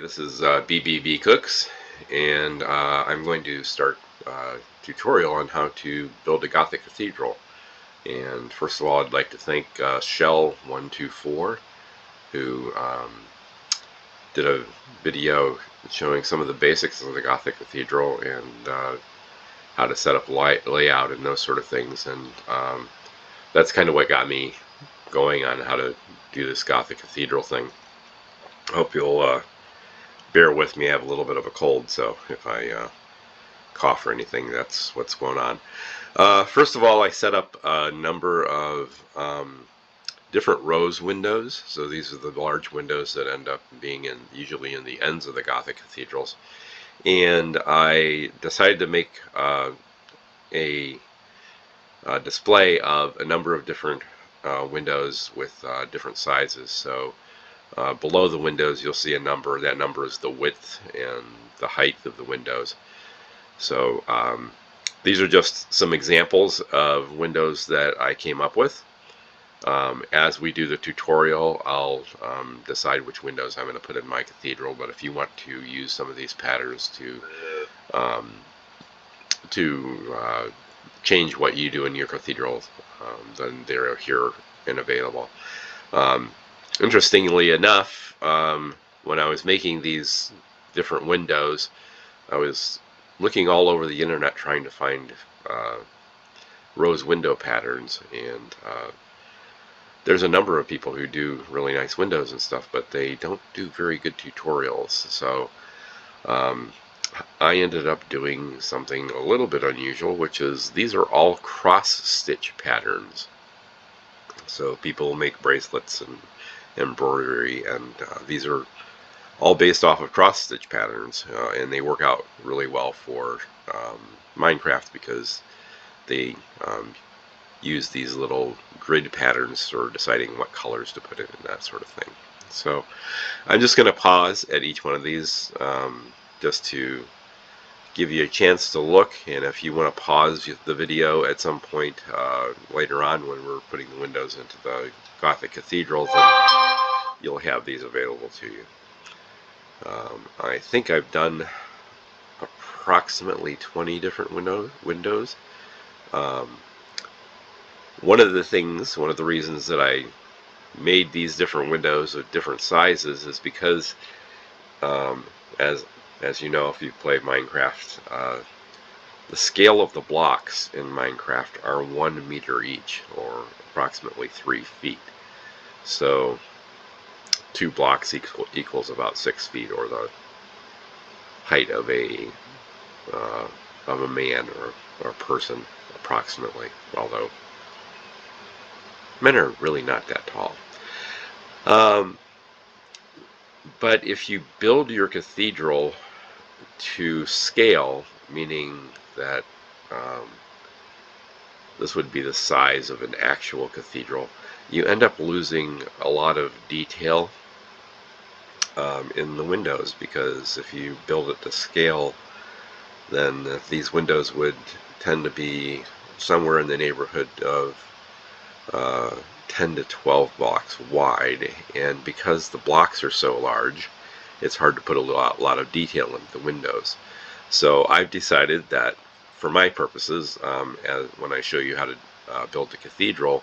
This is BBB Cooks, and I'm going to start a tutorial on how to build a Gothic cathedral. And first of all, I'd like to thank Shell124, who did a video showing some of the basics of the Gothic cathedral and how to set up layout and those sort of things. And that's kind of what got me going on how to do this Gothic cathedral thing. I hope you'll bear with me. I have a little bit of a cold, so if I cough or anything, that's what's going on. First of all, I set up a number of different rose windows. So these are the large windows that end up being usually in the ends of the Gothic cathedrals. And I decided to make a display of a number of different windows with different sizes. So below the windows you'll see a number. That number is the width and the height of the windows. So these are just some examples of windows that I came up with. As we do the tutorial, I'll decide which windows I'm going to put in my cathedral, but if you want to use some of these patterns to change what you do in your cathedral, then they're here and available. Interestingly enough, when I was making these different windows, I was looking all over the internet trying to find rose window patterns, and there's a number of people who do really nice windows and stuff, but they don't do very good tutorials. So I ended up doing something a little bit unusual, which is these are all cross-stitch patterns. So people make bracelets and embroidery, and these are all based off of cross-stitch patterns, and they work out really well for Minecraft because they use these little grid patterns for deciding what colors to put in and that sort of thing. So I'm just going to pause at each one of these just to give you a chance to look, and if you want to pause the video at some point later on when we're putting the windows into the Gothic cathedral, then you'll have these available to you. I think I've done approximately 20 different windows. One of the reasons that I made these different windows of different sizes is because, as you know, if you've played Minecraft, the scale of the blocks in Minecraft are 1 meter each, or approximately 3 feet. So 2 blocks equals about 6 feet, or the height of a man or a person, approximately. Although men are really not that tall. But if you build your cathedral to scale, meaning that this would be the size of an actual cathedral, you end up losing a lot of detail in the windows, because if you build it to scale, then these windows would tend to be somewhere in the neighborhood of 10 to 12 blocks wide, and because the blocks are so large, it's hard to put a lot of detail into the windows. So I've decided that for my purposes, when I show you how to build a cathedral,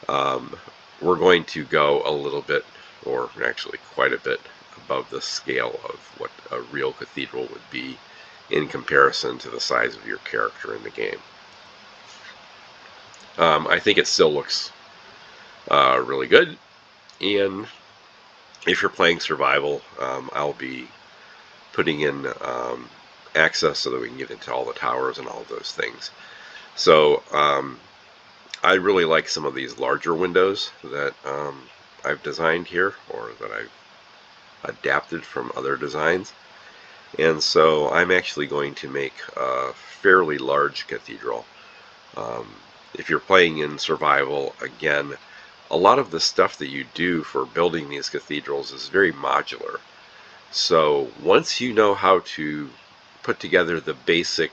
we're going to go a little bit, or actually quite a bit, above the scale of what a real cathedral would be in comparison to the size of your character in the game. I think it still looks really good, and if you're playing survival, I'll be putting in access so that we can get into all the towers and all of those things. So I really like some of these larger windows that I've designed here, or that I've adapted from other designs, and so I'm actually going to make a fairly large cathedral. If you're playing in survival, again, a lot of the stuff that you do for building these cathedrals is very modular. So once you know how to put together the basic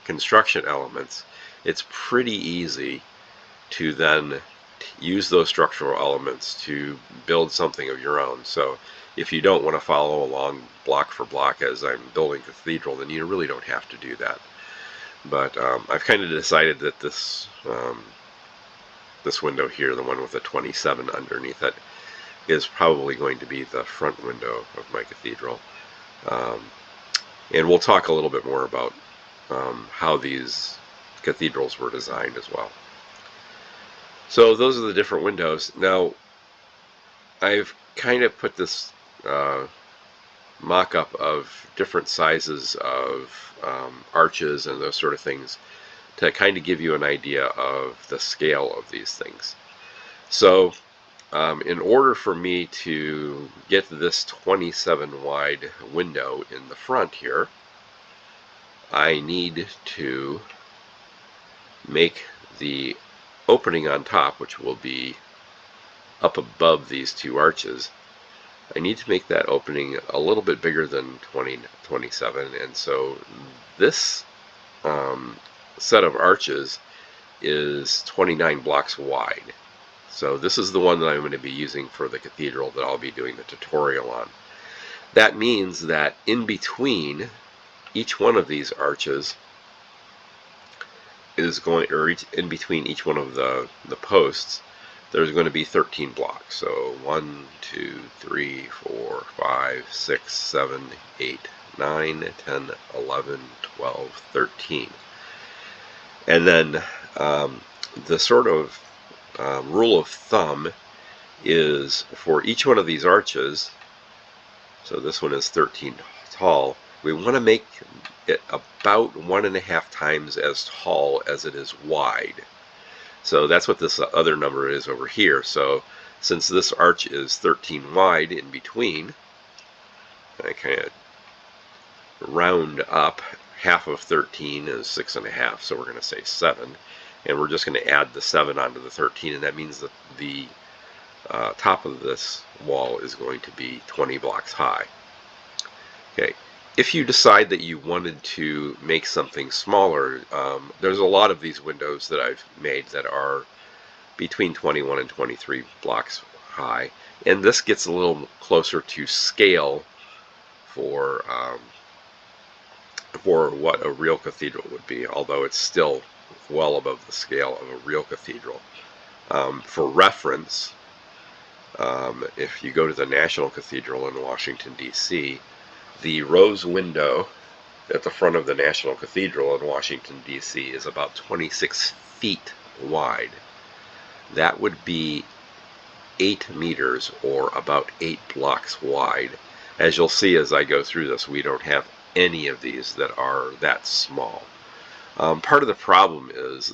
construction elements, it's pretty easy to then use those structural elements to build something of your own. So If you don't want to follow along block for block as I'm building Cathedral, then you really don't have to do that. But I've kind of decided that this window here, the one with the 27 underneath it, is probably going to be the front window of my cathedral. And we'll talk a little bit more about how these cathedrals were designed as well. So those are the different windows. Now, I've kind of put this mock-up of different sizes of arches and those sort of things to kind of give you an idea of the scale of these things. So in order for me to get this 27 wide window in the front here, I need to make the opening on top, which will be up above these two arches. I need to make that opening a little bit bigger than 27, and so this set of arches is 29 blocks wide. So this is the one that I'm going to be using for the cathedral that I'll be doing the tutorial on. That means that in between each one of these arches is going, or in between each one of the posts, there's going to be 13 blocks. So 1, 2, 3, 4, 5, 6, 7, 8, 9, 10, 11, 12, 13. And then the sort of rule of thumb is for each one of these arches, so this one is 13 tall, we want to make it about 1.5 times as tall as it is wide. So that's what this other number is over here. So since this arch is 13 wide in between, I kind of round up. Half of 13 is 6.5, so we're going to say 7. And we're just going to add the 7 onto the 13, and that means that the top of this wall is going to be 20 blocks high. Okay. If you decide that you wanted to make something smaller, there's a lot of these windows that I've made that are between 21 and 23 blocks high, and this gets a little closer to scale for what a real cathedral would be, although it's still well above the scale of a real cathedral. For reference, if you go to the National Cathedral in Washington, D.C., the rose window at the front of the National Cathedral in Washington, D.C. is about 26 feet wide. That would be 8 meters, or about 8 blocks wide. As you'll see as I go through this, we don't have any of these that are that small. Part of the problem is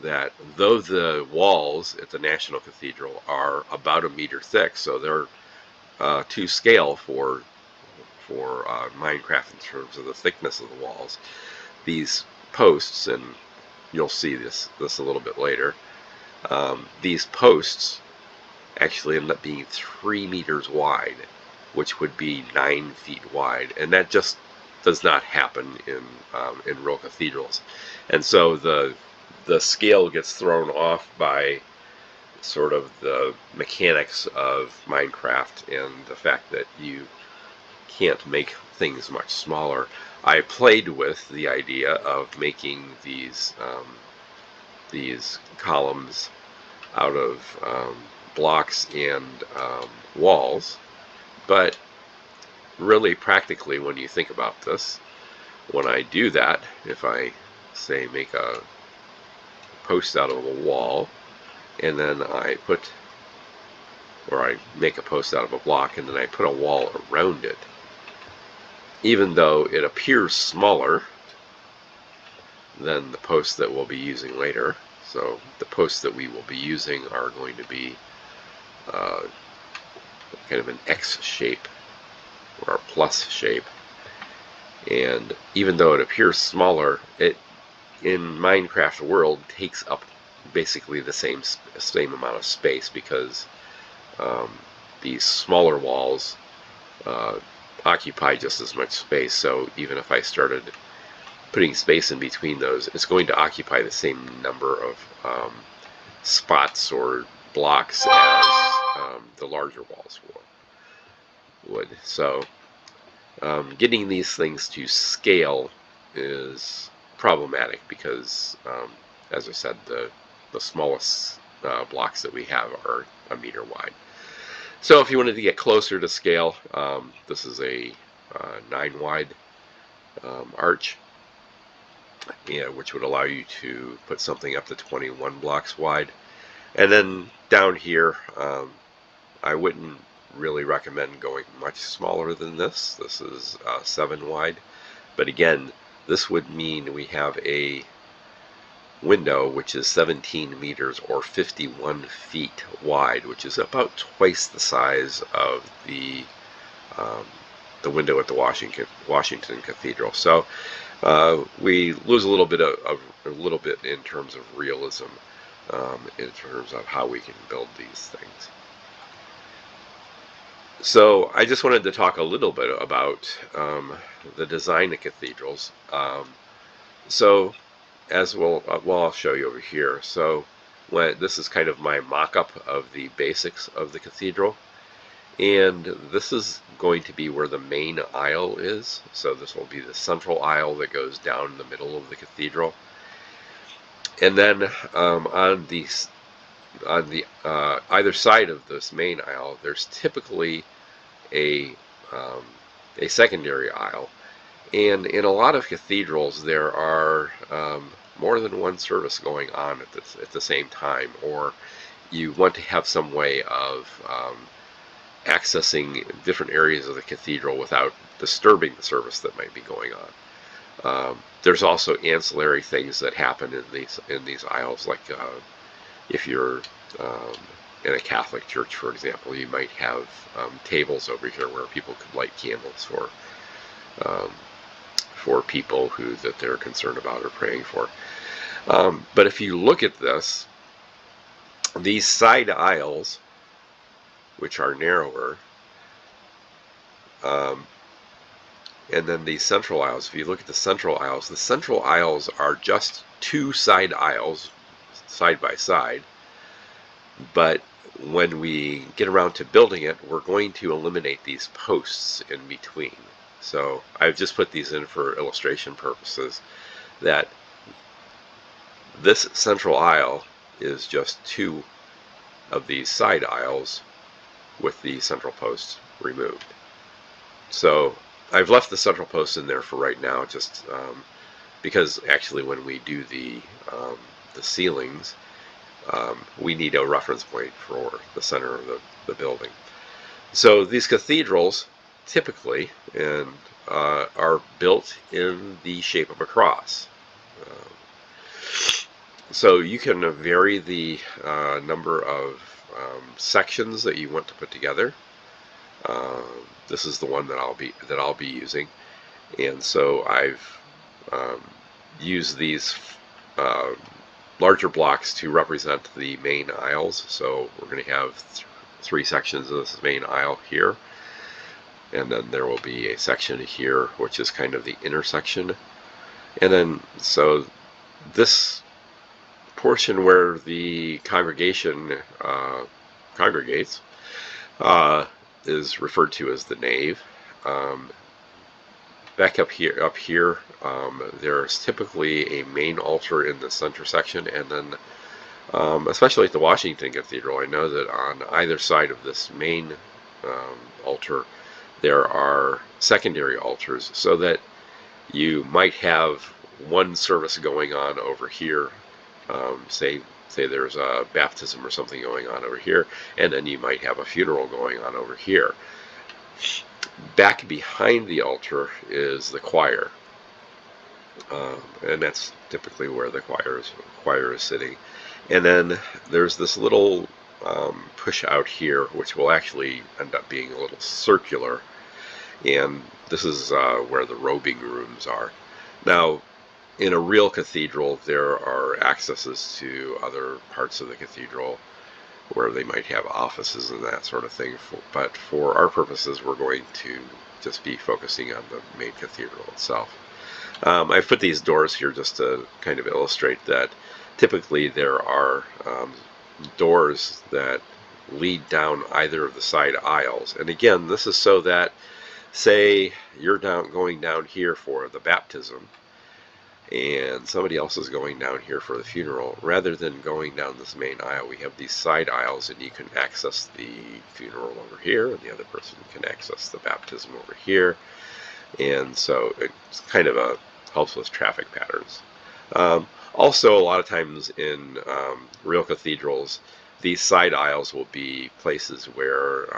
that though the walls at the National Cathedral are about 1 meter thick, so they're to scale for Minecraft in terms of the thickness of the walls, these posts, and you'll see this a little bit later, these posts actually end up being 3 meters wide, which would be 9 feet wide, and that just does not happen in real cathedrals. And so the scale gets thrown off by sort of the mechanics of Minecraft and the fact that you can't make things much smaller. I played with the idea of making these columns out of blocks and walls, but really practically, when you think about this, when I do that, if I say make a post out of a wall, and then I make a post out of a block, and then I put a wall around it, even though it appears smaller than the posts that we'll be using later. So the posts that we will be using are going to be kind of an X shape or a plus shape, and even though it appears smaller, it in Minecraft world takes up basically the same amount of space, because these smaller walls occupy just as much space. So even if I started putting space in between those, it's going to occupy the same number of spots or blocks as the larger walls will. wood. So getting these things to scale is problematic because, as I said, the smallest blocks that we have are a meter wide. So if you wanted to get closer to scale, this is a 9 wide arch, which would allow you to put something up to 21 blocks wide. And then down here, I wouldn't really recommend going much smaller than this. This is 7 wide. But again, this would mean we have a window which is 17 meters or 51 feet wide, which is about twice the size of the window at the Washington Cathedral. So we lose a little bit in terms of realism, in terms of how we can build these things. So I just wanted to talk a little bit about the design of cathedrals. So as I'll show you over here. So this is kind of my mock-up of the basics of the cathedral. And this is going to be where the main aisle is. So this will be the central aisle that goes down the middle of the cathedral. And then on the either side of this main aisle, there's typically a secondary aisle. And in a lot of cathedrals, there are more than one service going on at the same time, or you want to have some way of accessing different areas of the cathedral without disturbing the service that might be going on. There's also ancillary things that happen in these aisles, like if you're in a Catholic church, for example, you might have tables over here where people could light candles for people that they're concerned about or praying for. But if you look at this, these side aisles, which are narrower, and then the central aisles. If you look at the central aisles are just 2 side aisles, side by side. But when we get around to building it, we're going to eliminate these posts in between. So I've just put these in for illustration purposes, that this central aisle is just 2 of these side aisles with the central post removed. So I've left the central post in there for right now, just because actually when we do the ceilings, we need a reference point for the center of the building. So these cathedrals typically are built in the shape of a cross. So you can vary the number of sections that you want to put together. This is the one that I'll be using, and so I've used these larger blocks to represent the main aisles. So we're going to have 3 sections of this main aisle here, and then there will be a section here which is kind of the intersection, and then so this portion where the congregation congregates is referred to as the nave. Back up here, there's typically a main altar in the center section, and then especially at the Washington Cathedral, I know that on either side of this main altar there are secondary altars, so that you might have one service going on over here, say there's a baptism or something going on over here, and then you might have a funeral going on over here. Back behind the altar is the choir, and that's typically where the choir is sitting. And then there's this little push out here, which will actually end up being a little circular, and this is where the robing rooms are. Now, in a real cathedral, there are accesses to other parts of the cathedral where they might have offices and that sort of thing. But for our purposes, we're going to just be focusing on the main cathedral itself. I've put these doors here just to kind of illustrate that typically there are doors that lead down either of the side aisles. And again, this is so that, say you're going down here for the baptism, and somebody else is going down here for the funeral. Rather than going down this main aisle, we have these side aisles, and you can access the funeral over here, and the other person can access the baptism over here. And so it's kind of helps with traffic patterns. Also, a lot of times in real cathedrals, these side aisles will be places where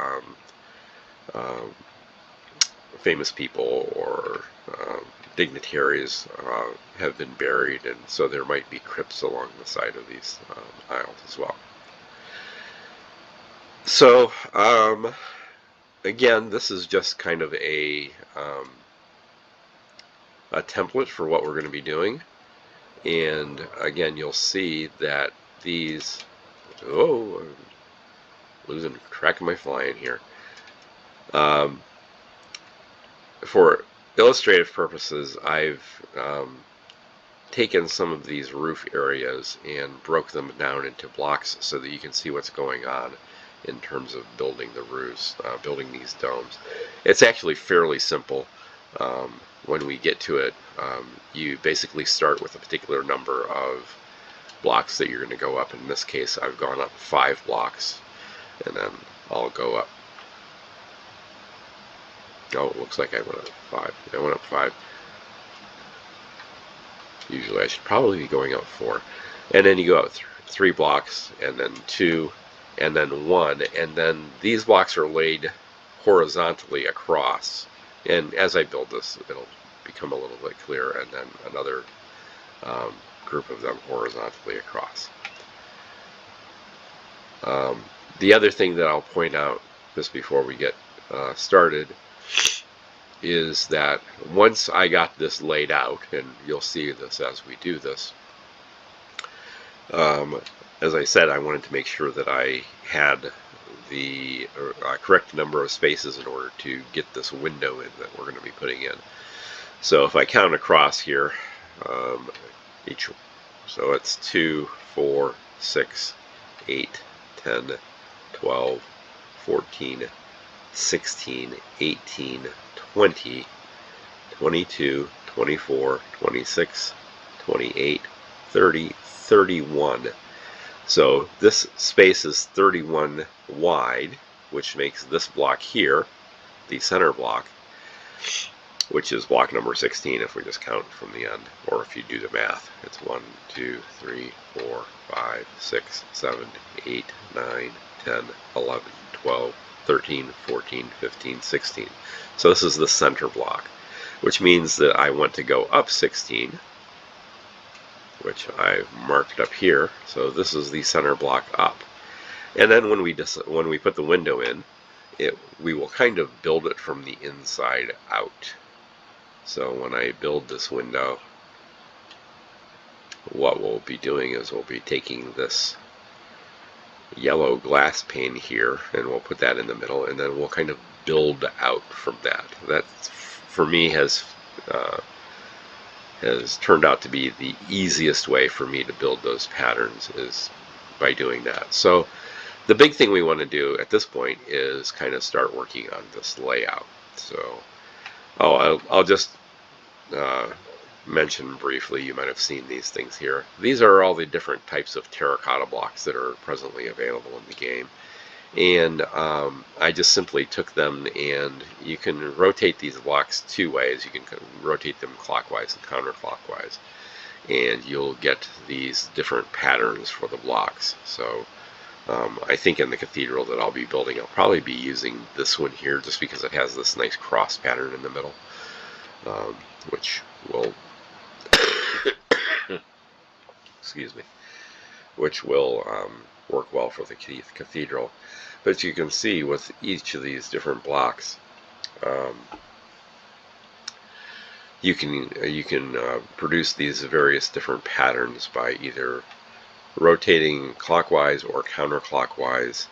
famous people or dignitaries have been buried, and so there might be crypts along the side of these aisles as well. So again, this is just kind of a template for what we're going to be doing. And again, you'll see that these, oh, I'm losing track of my flying here. For illustrative purposes, I've taken some of these roof areas and broke them down into blocks so that you can see what's going on in terms of building the roofs, building these domes. It's actually fairly simple. When we get to it, you basically start with a particular number of blocks that you're going to go up. In this case, I've gone up 5 blocks, and then I'll go up. Oh, it looks like I went up 5. I went up 5. Usually I should probably be going up 4. And then you go up 3 blocks, and then 2, and then 1, and then these blocks are laid horizontally across. And as I build this, it'll become a little bit clearer, and then another group of them horizontally across. The other thing that I'll point out just before we get started is that once I got this laid out, and you'll see this as we do this, as I said, I wanted to make sure that I had the correct number of spaces in order to get this window in that we're going to be putting in. So if I count across here, so it's 2, 4, 6, 8, 10, 12, 14, 16, 18, 20, 22, 24, 26, 28, 30, 31. So this space is 31 wide, which makes this block here the center block, which is block number 16 if we just count from the end, or if you do the math. It's 1, 2, 3, 4, 5, 6, 7, 8, 9, 10, 11, 12, 13, 14, 15, 16. So this is the center block, which means that I want to go up 16, which I've marked up here. So this is the center block up. And then when we put the window in, we will kind of build it from the inside out. So when I build this window, what we'll be doing is we'll be taking this yellow glass pane here, and we'll put that in the middle, and then we'll kind of build out from that. That, for me, has turned out to be the easiest way for me to build those patterns, is by doing that. So the big thing we want to do at this point is kind of start working on this layout. So I'll just mention briefly, you might have seen these things here. These are all the different types of terracotta blocks that are presently available in the game. And I just simply took them, and you can rotate these blocks 2 ways. You can rotate them clockwise and counterclockwise, and you'll get these different patterns for the blocks. So I think in the cathedral that I'll be building, I'll probably be using this one here just because it has this nice cross pattern in the middle, which will excuse me, which will work well for the cathedral. But you can see with each of these different blocks, you can produce these various different patterns by either rotating clockwise or counterclockwise,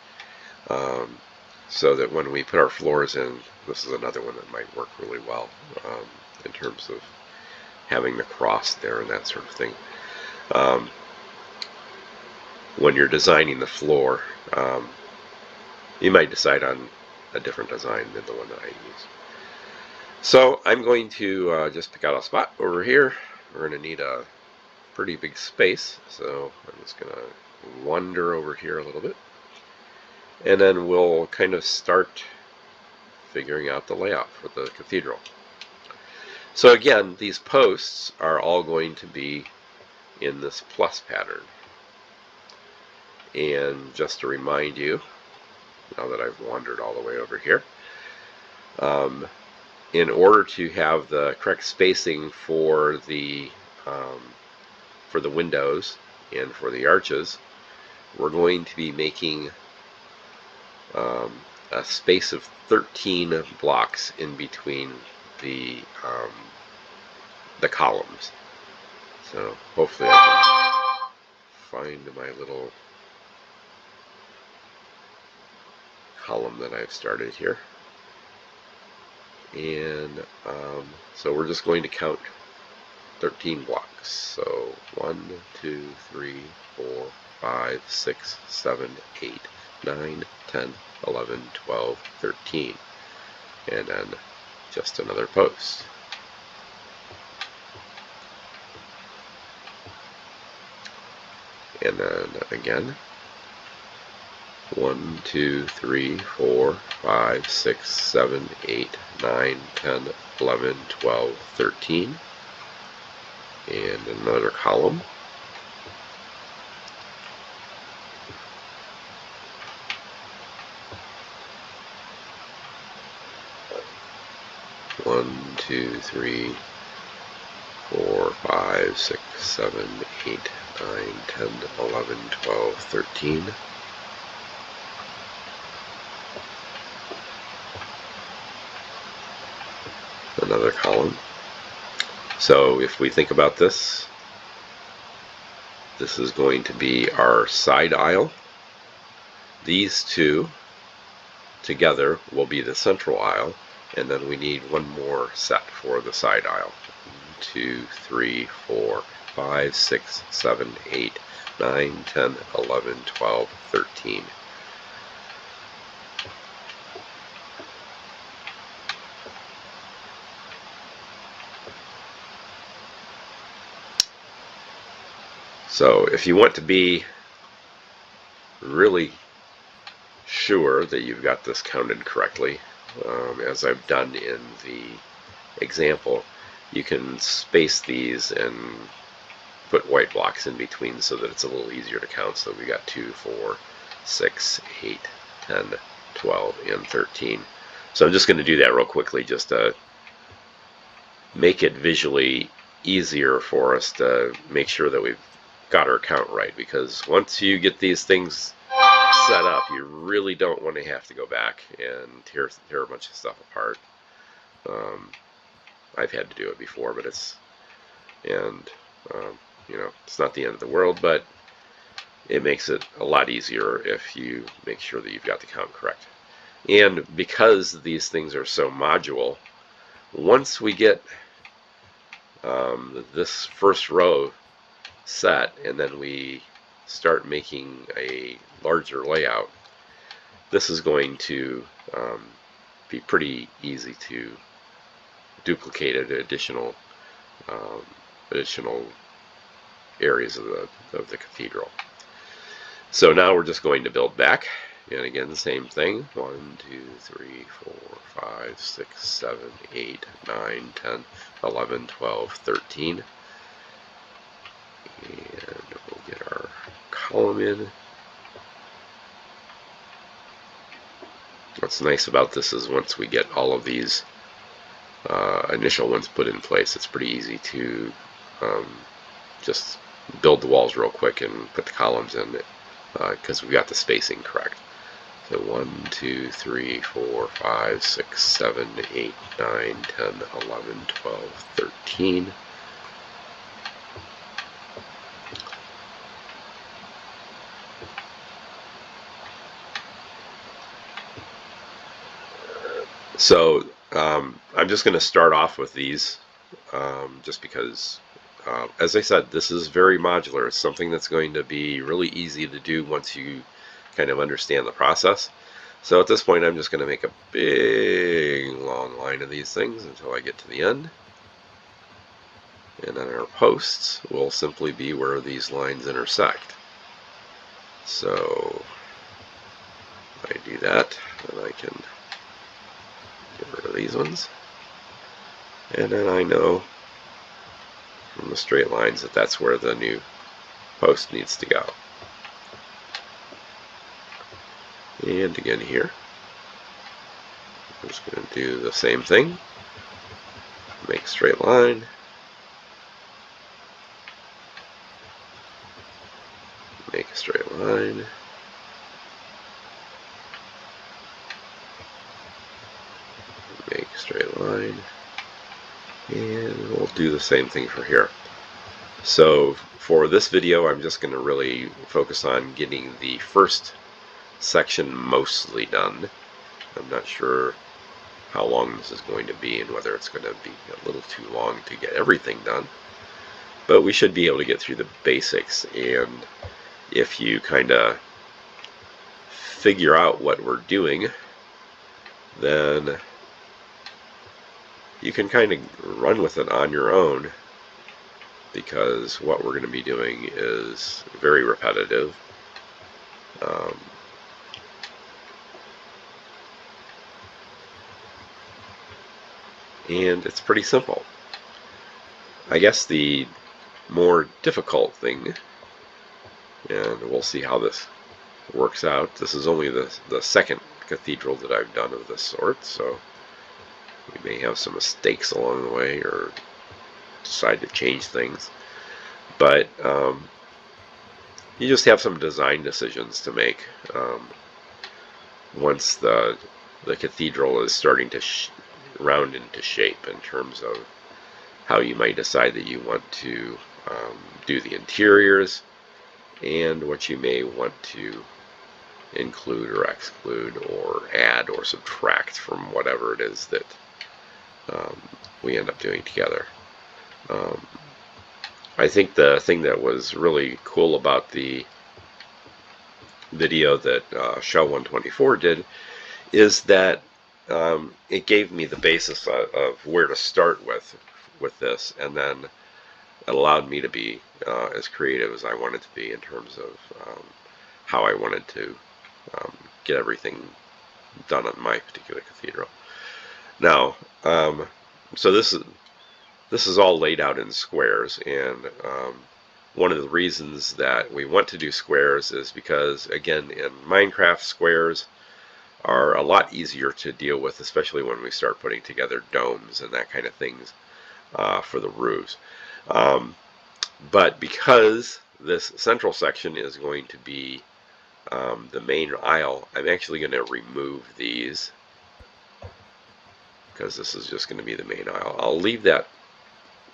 so that when we put our floors in, this is another one that might work really well in terms of having the cross there and that sort of thing. When you're designing the floor, You might decide on a different design than the one that I use. So I'm going to just pick out a spot over here. We're going to need a pretty big space, so I'm just going to wander over here a little bit. And then we'll kind of start figuring out the layout for the cathedral. So again, these posts are all going to be in this plus pattern. And just to remind you, now that I've wandered all the way over here, in order to have the correct spacing for the windows and for the arches, we're going to be making a space of 13 blocks in between the columns. So hopefully I can find my little column that I've started here. And so we're just going to count 13 blocks. So 1, 2, 3, 4, 5, 6, 7, 8, 9, 10, 11, 12, 13. And then just another post. And then again, 1, 2, 3, 4, 5, 6, 7, 8, 9, 10, 11, 12, 13. And another column. One, 2, 3, 4, 5, 6, 7, 8, 9, 10, 11, 12, 13. Another column. So if we think about this, this is going to be our side aisle. These two together will be the central aisle, and then we need one more set for the side aisle. 1, 2, 3, 4, 5, 6, 7, 8, 9, 10, 11, 12, 13. So if you want to be really sure that you've got this counted correctly, as I've done in the example, you can space these and put white blocks in between so that it's a little easier to count. So we got 2, 4, 6, 8, 10, 12, and 13. So I'm just going to do that real quickly just to make it visually easier for us to make sure that we've got our count right, because once you get these things set up, you really don't want to have to go back and tear a bunch of stuff apart. I've had to do it before, but it's not the end of the world, but it makes it a lot easier if you make sure that you've got the count correct. And because these things are so modular, once we get this first row set and then we start making a larger layout, this is going to be pretty easy to duplicate at additional areas of the cathedral. So now we're just going to build back, and again the same thing. 1, 2, 3, 4, 5, 6, 7, 8, 9, 10, 11, 12, 13. And we'll get our column in. What's nice about this is once we get all of these initial ones put in place, it's pretty easy to just build the walls real quick and put the columns in because we've got the spacing correct. So 1, 2, 3, 4, 5, 6, 7, 8, 9, 10, 11, 12, 13. So I'm just going to start off with these just because, as I said, this is very modular. It's something that's going to be really easy to do once you kind of understand the process. So at this point I'm just going to make a big long line of these things until I get to the end. And then our posts will simply be where these lines intersect. So if I do that, then I can get rid of these ones. And then I know from the straight lines that that's where the new post needs to go. And again here, I'm just going to do the same thing. Make a straight line. Make a straight line. Make a straight line. And we'll do the same thing for here. So for this video, I'm just going to really focus on getting the first section mostly done. I'm not sure how long this is going to be and whether it's going to be a little too long to get everything done. But we should be able to get through the basics, and if you kind of figure out what we're doing, then you can kind of run with it on your own, because what we're going to be doing is very repetitive. And it's pretty simple. I guess the more difficult thing, and we'll see how this works out, this is only the second cathedral that I've done of this sort, so we may have some mistakes along the way or decide to change things. But you just have some design decisions to make once the cathedral is starting to round into shape, in terms of how you might decide that you want to do the interiors, and what you may want to include or exclude or add or subtract from whatever it is that we end up doing together. I think the thing that was really cool about the video that Shell 124 did is that it gave me the basis of where to start with this, and then it allowed me to be as creative as I wanted to be in terms of how I wanted to get everything done on my particular cathedral. Now, so this is all laid out in squares, and one of the reasons that we want to do squares is because, again, in Minecraft, squares are a lot easier to deal with, especially when we start putting together domes and that kind of things for the roofs. But because this central section is going to be the main aisle, I'm actually going to remove these, because this is just going to be the main aisle. I'll leave that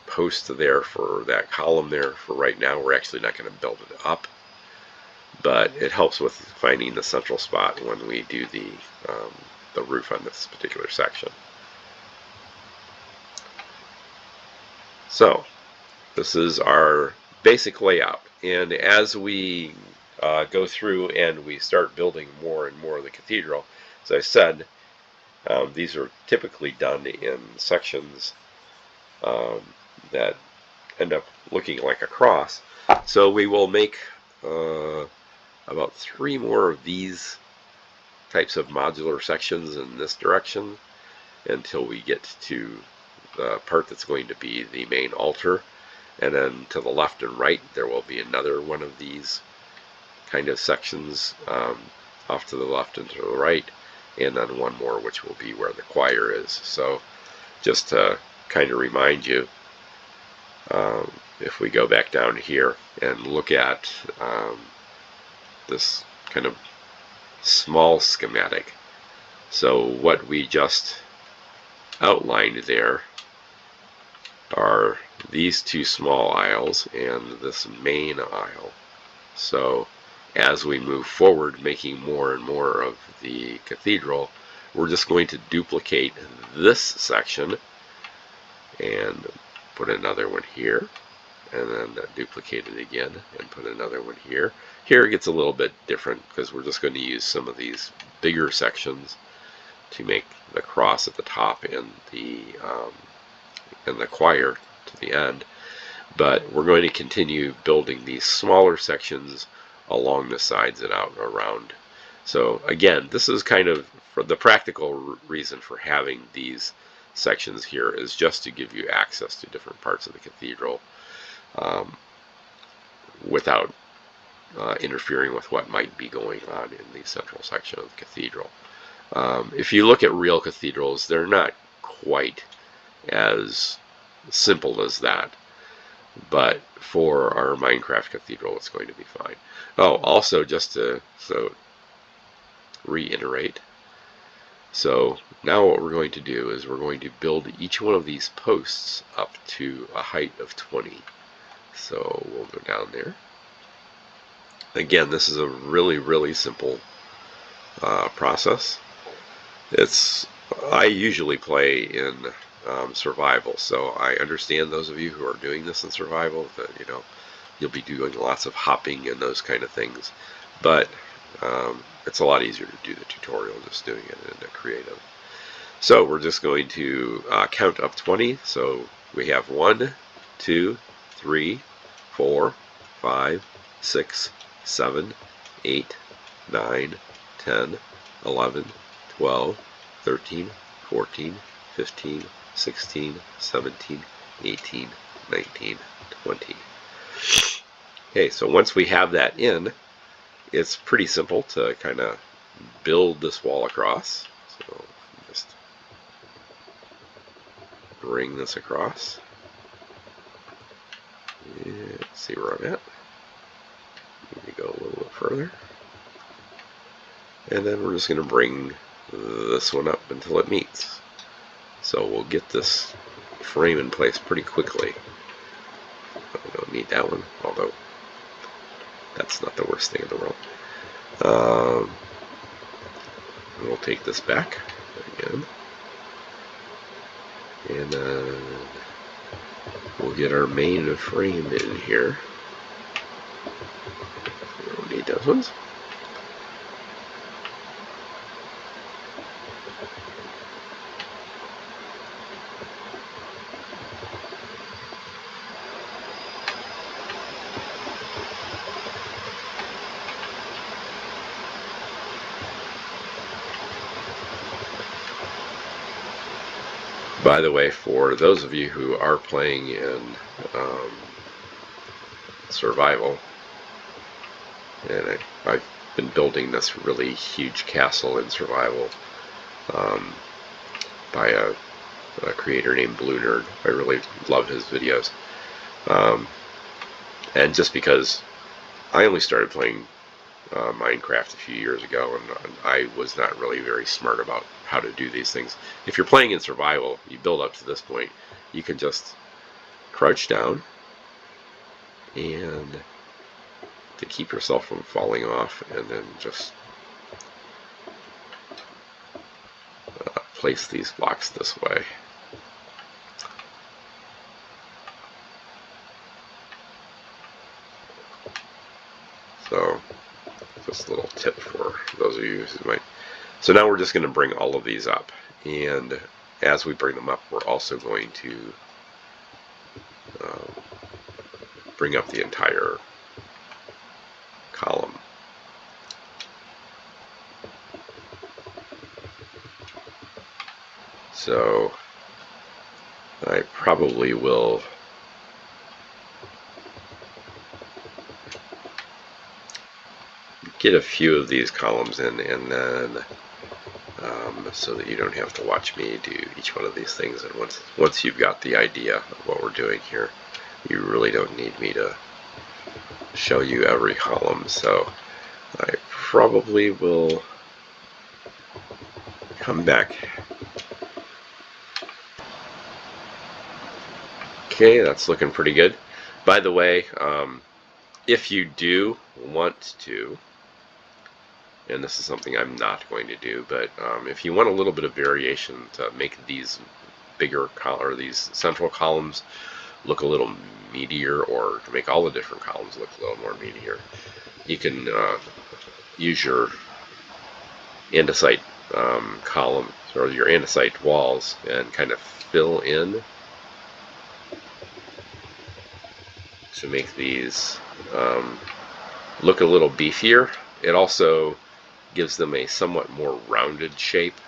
post there for that column there for right now. We're actually not going to build it up, but it helps with finding the central spot when we do the roof on this particular section. So this is our basic layout, and as we go through and we start building more and more of the cathedral, as I said, these are typically done in sections that end up looking like a cross. So we will make about 3 more of these types of modular sections in this direction until we get to the part that's going to be the main altar. And then to the left and right there will be another one of these kind of sections off to the left and to the right, and then one more which will be where the choir is. So just to kind of remind you, if we go back down here and look at this kind of small schematic, so what we just outlined there are these 2 small aisles and this main aisle. So as we move forward making more and more of the cathedral, we're just going to duplicate this section and put another one here and then duplicate it again and put another one here. Here it gets a little bit different because we're just going to use some of these bigger sections to make the cross at the top and the choir to the end. But we're going to continue building these smaller sections along the sides and out and around. So again, this is kind of for the practical reason for having these sections here is just to give you access to different parts of the cathedral without interfering with what might be going on in the central section of the cathedral. If you look at real cathedrals, they're not quite as simple as that. But for our Minecraft cathedral, it's going to be fine. Oh, also just to reiterate, so now what we're going to do is we're going to build each one of these posts up to a height of 20. So we'll go down there. Again, this is a really simple process. I usually play in survival, so I understand those of you who are doing this in survival that you'll be doing lots of hopping and those kind of things, but it's a lot easier to do the tutorial just doing it in a creative. So we're just going to count up 20. So we have 1, 2, 3, 4, 5, 6, 7, 8, 9, 10, 11, 12, 13, 14, 15, 16, 17, 18, 19, 20. Okay, so once we have that in, it's pretty simple to kind of build this wall across. So just bring this across. Let's see where I'm at. Need to go a little bit further. And then we're just going to bring this one up until it meets. So we'll get this frame in place pretty quickly. We don't need that one, although that's not the worst thing in the world. We'll take this back again. And we'll get our main frame in here. We don't need those ones. By the way, for those of you who are playing in survival, and I've been building this really huge castle in survival by a creator named Blue Nerd. I really love his videos. And just because I only started playing Minecraft a few years ago, and I was not really very smart about how to do these things. If you're playing in survival, you build up to this point, you can just crouch down and to keep yourself from falling off, and then just place these blocks this way. So just a little tip for those of you who might. So now we're just going to bring all of these up, and as we bring them up, we're also going to bring up the entire column. So I probably will get a few of these columns in, and then so that you don't have to watch me do each one of these things. And once you've got the idea of what we're doing here, you really don't need me to show you every column. So I probably will come back. Okay, that's looking pretty good. By the way, if you do want to, and this is something I'm not going to do, but if you want a little bit of variation to make these bigger or these central columns look a little meatier, or to make all the different columns look a little more meatier, you can use your andesite column or your andesite walls and kind of fill in to make these look a little beefier. It also gives them a somewhat more rounded shape.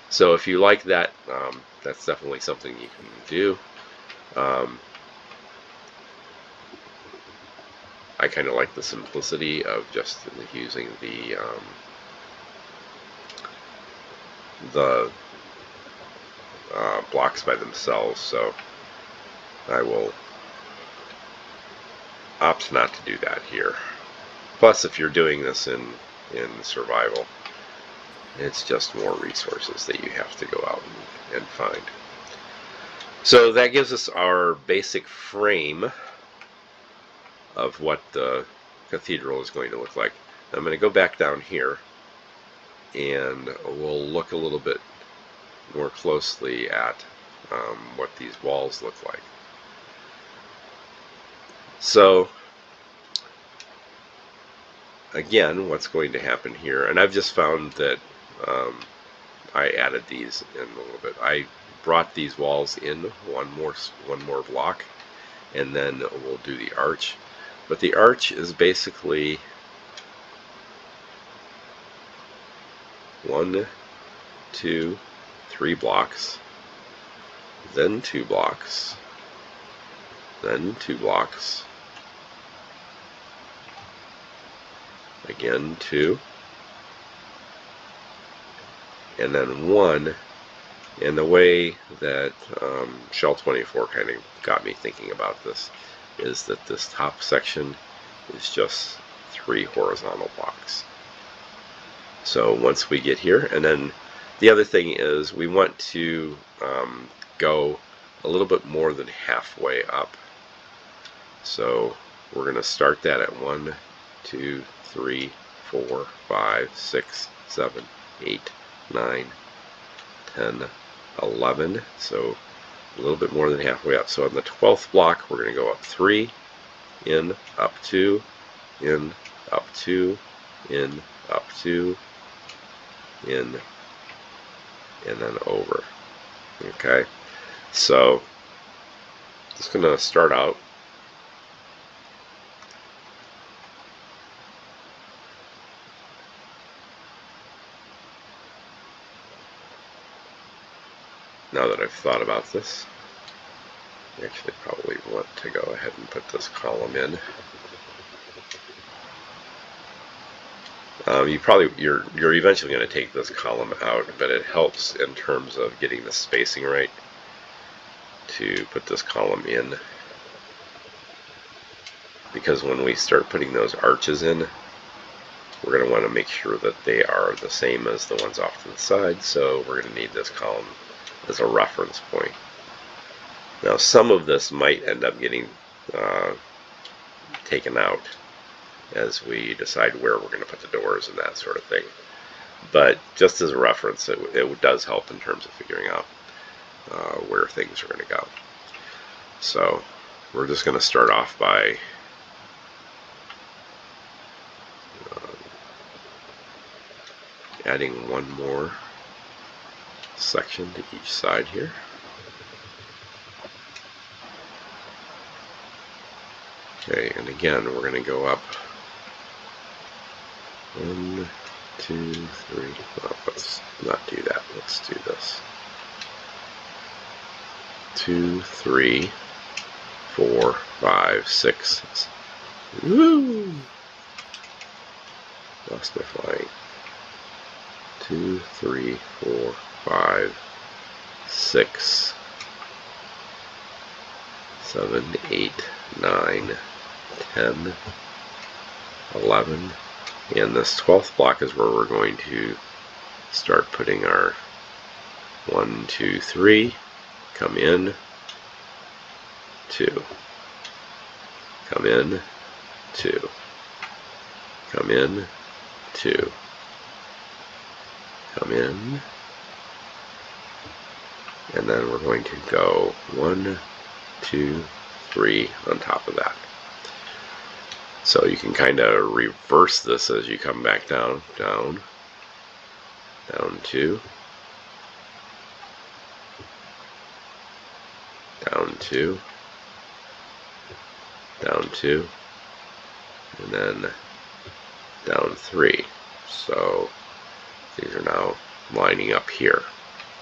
So if you like that, that's definitely something you can do. I kind of like the simplicity of just using the blocks by themselves, so I will opt not to do that here. Plus, if you're doing this in survival, it's just more resources that you have to go out and find. So that gives us our basic frame of what the cathedral is going to look like. I'm going to go back down here and we'll look a little bit more closely at what these walls look like. So again, what's going to happen here, and I've just found that I added these in a little bit. I brought these walls in one more block, and then we'll do the arch. But the arch is basically 1, 2, 3 blocks, then 2 blocks, then 2 blocks, again 2, and then 1. And the way that Shell 24 kind of got me thinking about this is that this top section is just 3 horizontal blocks. So once we get here, and then the other thing is we want to go a little bit more than halfway up. So we're going to start that at 1, 2, 3, 4, 5, 6, 7, 8, 9, 10, 11. So a little bit more than halfway up. So on the 12th block, we're going to go up 3, in, up 2, in, up 2, in, up 2, in, and then over. Okay, so just going to start out. Now that I've thought about this, I actually probably want to go ahead and put this column in. You're eventually going to take this column out, but it helps in terms of getting the spacing right to put this column in, because when we start putting those arches in, we're going to want to make sure that they are the same as the ones off to the side, so we're going to need this column as a reference point. Now some of this might end up getting taken out as we decide where we're going to put the doors and that sort of thing. But just as a reference, it does help in terms of figuring out where things are going to go. So we're just going to start off by adding one more section to each side here. Okay, and again, we're going to go up 1, 2, 3. Well, let's not do that. Let's do this. 2, 3, 4, 5, 6. Woo! Lost my flying. 2, 3, 4, 5, 6, 7, 8, 9, 10, 11, and this 12th block is where we're going to start putting our 1, 2, 3, come in, 2, come in, 2, come in, 2, come in, and then we're going to go 1, 2, 3 on top of that. So you can kind of reverse this as you come back down, down, down 2, down 2, down 2, and then down 3. So these are now lining up here.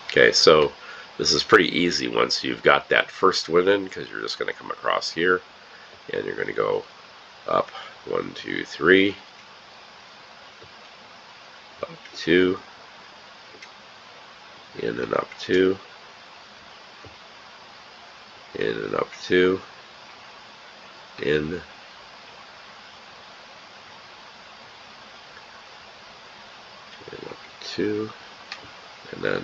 Okay, so this is pretty easy once you've got that first one in, because you're just going to come across here and you're going to go up 1, 2, 3, up 2, in and up 2, in and up 2, in, and up 2, and then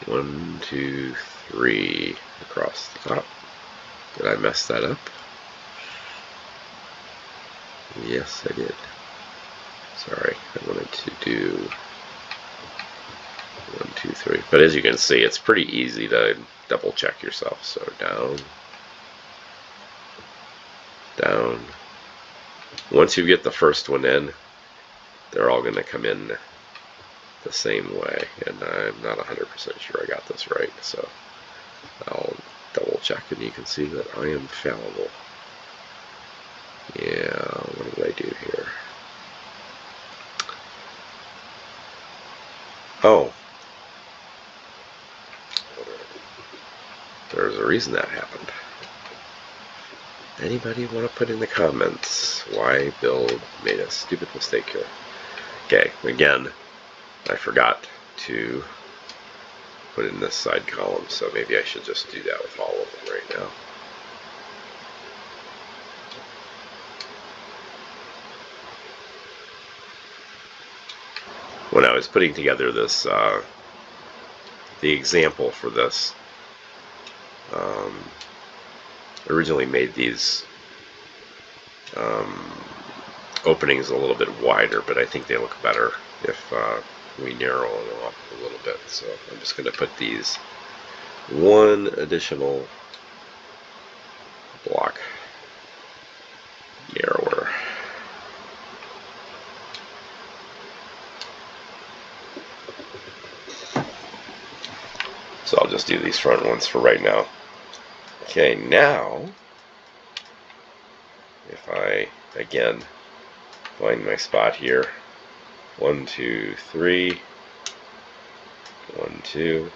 1, 2, 3 across the top. Did I mess that up? Yes, I did. Sorry, I wanted to do 1, 2, 3. But as you can see, it's pretty easy to double check yourself. So down, down. Once you get the first one in, they're all going to come in the same way. And I'm not 100% sure I got this right. So I'll double check and you can see that I am fallible. Yeah, what did I do here? Oh, there's a reason that happened. Anybody want to put in the comments why Bill made a stupid mistake here? Okay, again, I forgot to put in this side column, so maybe I should just do that with all of them right now. When I was putting together this, the example for this, originally made these openings a little bit wider, but I think they look better if we narrow them up a little bit. So I'm just going to put these one additional block narrower. So I'll just do these front ones for right now. Okay, now if I again find my spot here, 1, 2, 3, 1, 2,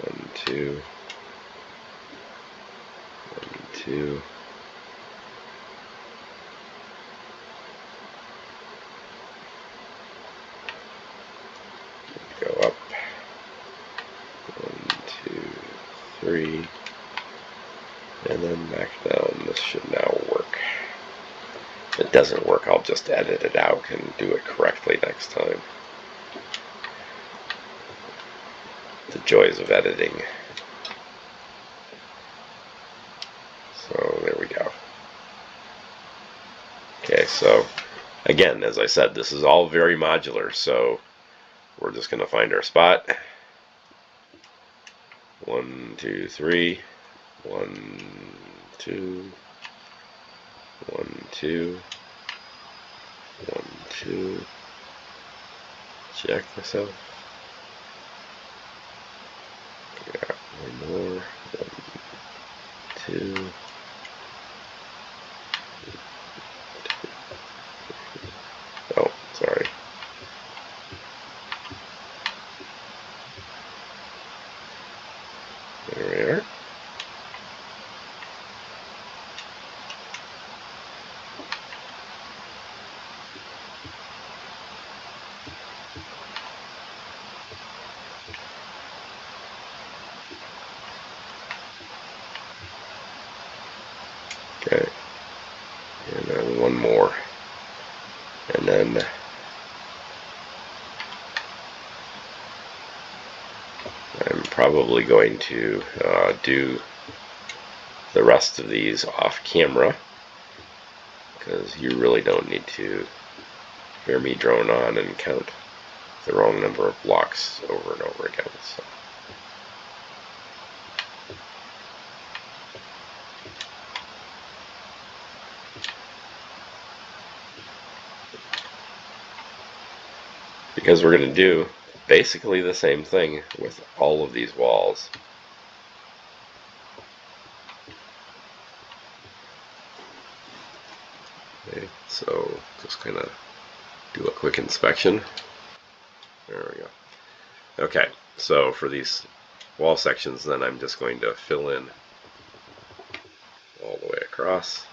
1, 2, 1, 2, go up, 1, 2, 3, and then back down. This should now work. If it doesn't work, I'll just edit it out and do it correctly next time. The joys of editing. So there we go. Okay, so again, as I said, this is all very modular, so we're just going to find our spot. 1, 2, 3, 1, 2, 1, 2, 1, 2. Check myself. Yeah, one more. 1, 2. Oh, sorry. There we are. Okay, and then one more, and then I'm probably going to do the rest of these off camera, because you really don't need to hear me drone on and count the wrong number of blocks over and over again. So. because we're going to do basically the same thing with all of these walls. Okay, so just kind of do a quick inspection. There we go. Okay, so for these wall sections, then I'm just going to fill in all the way across.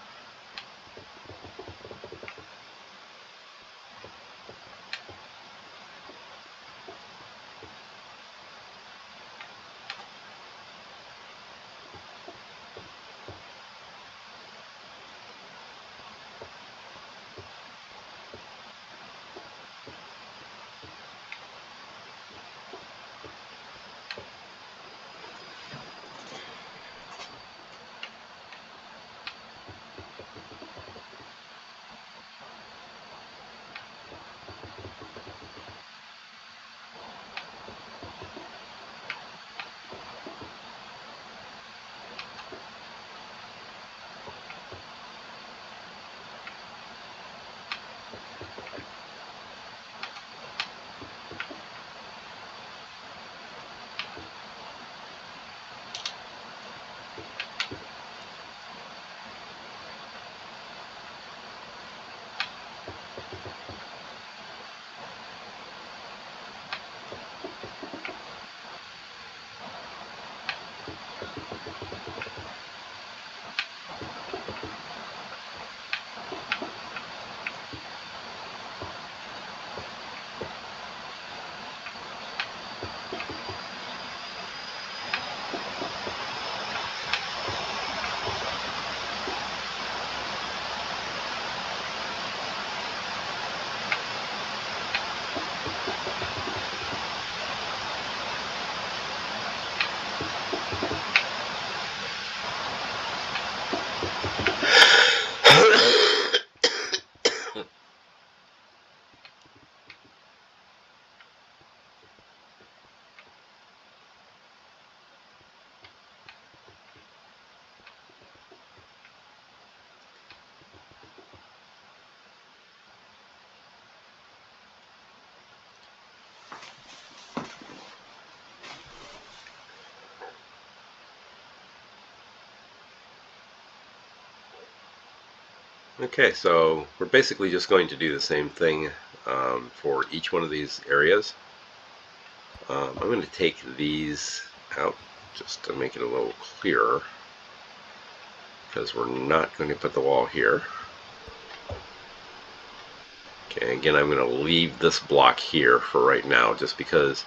Okay, so we're basically just going to do the same thing for each one of these areas. I'm going to take these out just to make it a little clearer, because we're not going to put the wall here. Okay, again, I'm going to leave this block here for right now, just because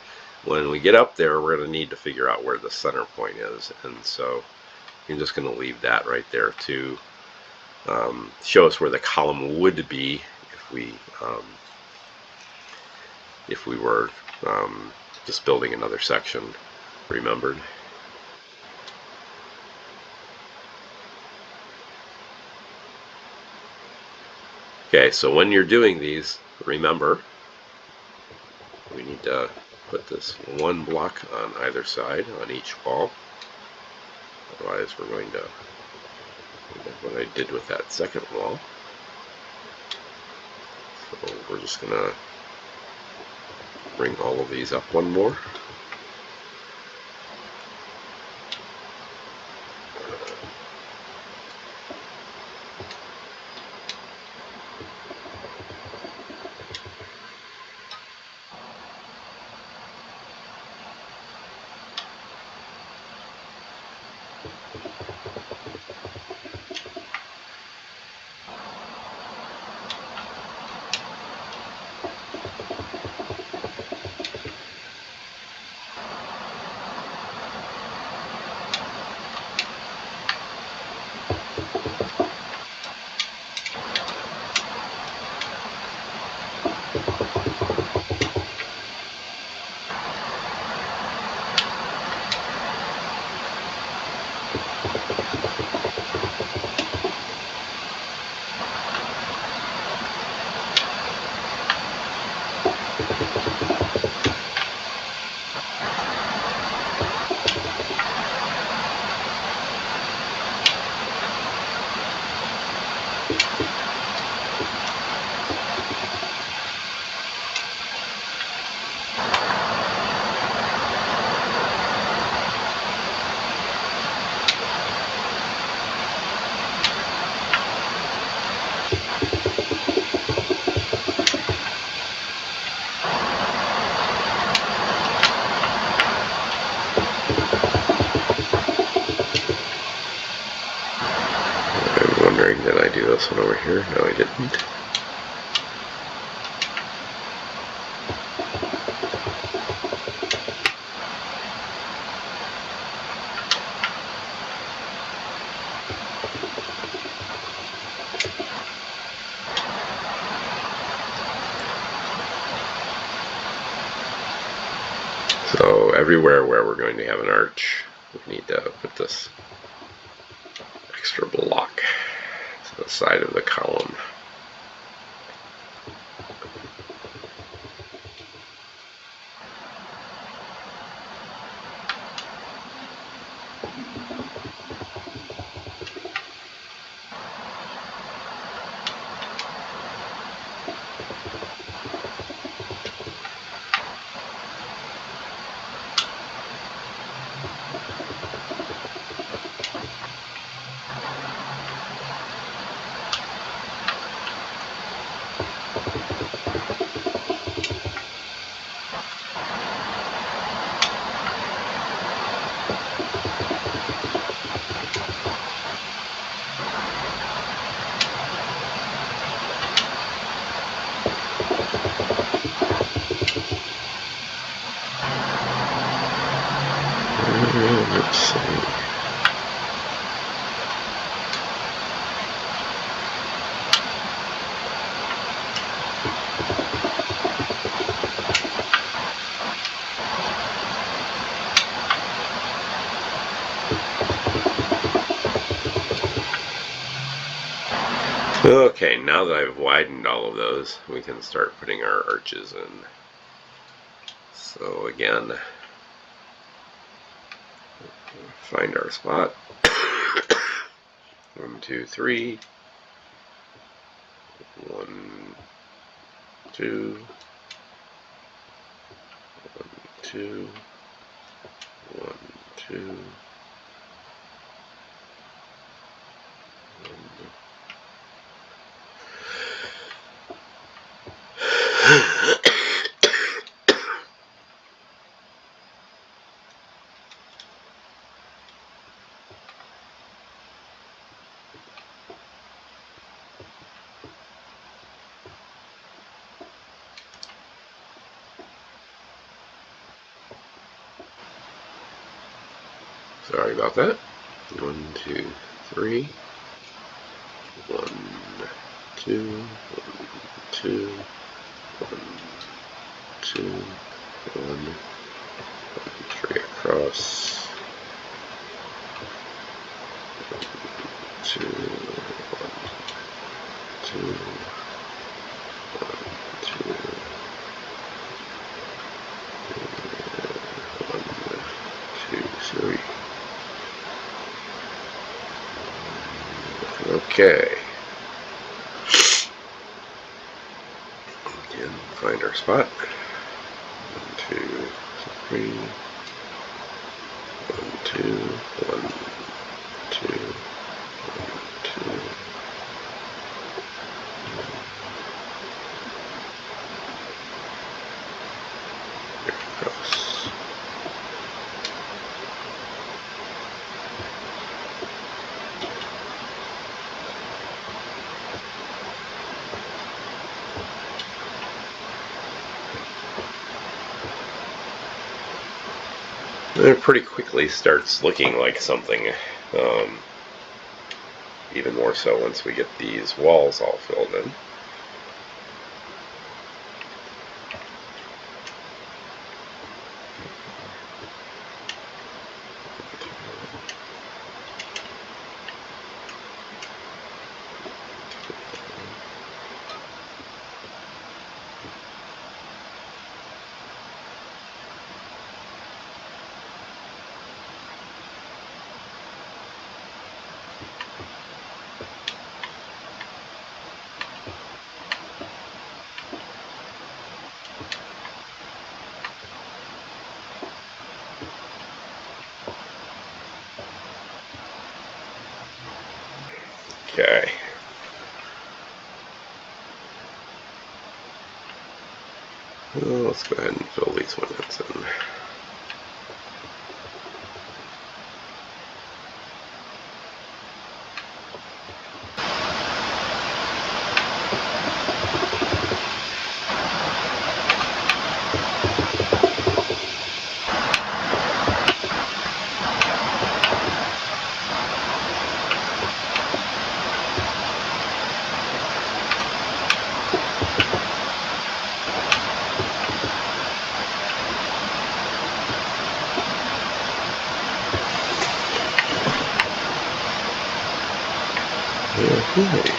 when we get up there, we're going to need to figure out where the center point is, and so I'm just going to leave that right there to show us where the column would be if we were just building another section. Remembered? Okay, so when you're doing these, remember we need to put this one block on either side on each wall. Otherwise, we're going to do what I did with that second wall. So we're just going to bring all of these up one more. I'm wondering, did I do this one over here? No, I didn't. So everywhere where we're going to have an arch, we need to put this extra block to the side of the column. Let's see. Okay, now that I've widened all of those, we can start putting our arches in. So again, find our spot. 1, 2, 3. 1, 2. 1, 2. 1, 2. Sorry about that. 1, 2, 3. 1, 2, 1, 2, 1, 2, 1, 3 across. 2, 1, 2, 1, 2, 1, 2, 3. Okay. Again, find our spot. 1, 2, 3. 1, 2, 1, 2, 1, 2. Across. It pretty quickly starts looking like something, even more so once we get these walls all filled in. Okay. Well, let's go ahead and fill these ones in. Okay.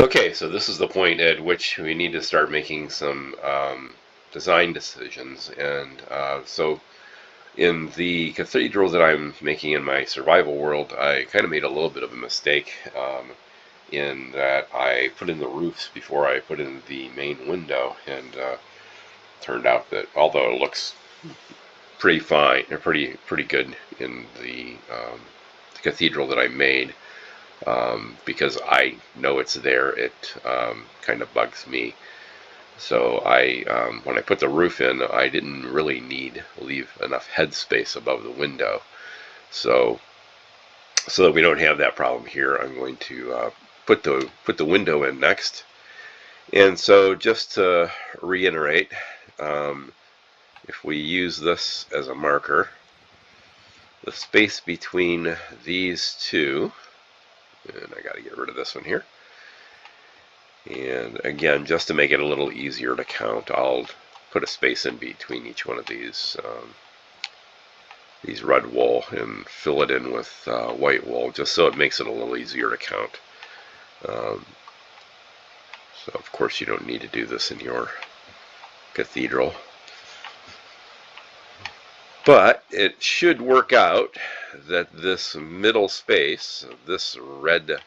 Okay, so this is the point at which we need to start making some design decisions. And so in the cathedral that I'm making in my survival world, I kind of made a little bit of a mistake in that I put in the roofs before I put in the main window, and turned out that although it looks pretty fine, or pretty good in the cathedral that I made, because I know it's there, it kind of bugs me. So when I put the roof in, I didn't really leave enough headspace above the window. So that we don't have that problem here, I'm going to put the window in next. And so just to reiterate, if we use this as a marker, the space between these two, and I got to get rid of this one here. And again, just to make it a little easier to count, I'll put a space in between each one of these red wool and fill it in with white wool, just so it makes it a little easier to count. So of course you don't need to do this in your cathedral, but it should work out that this middle space, this red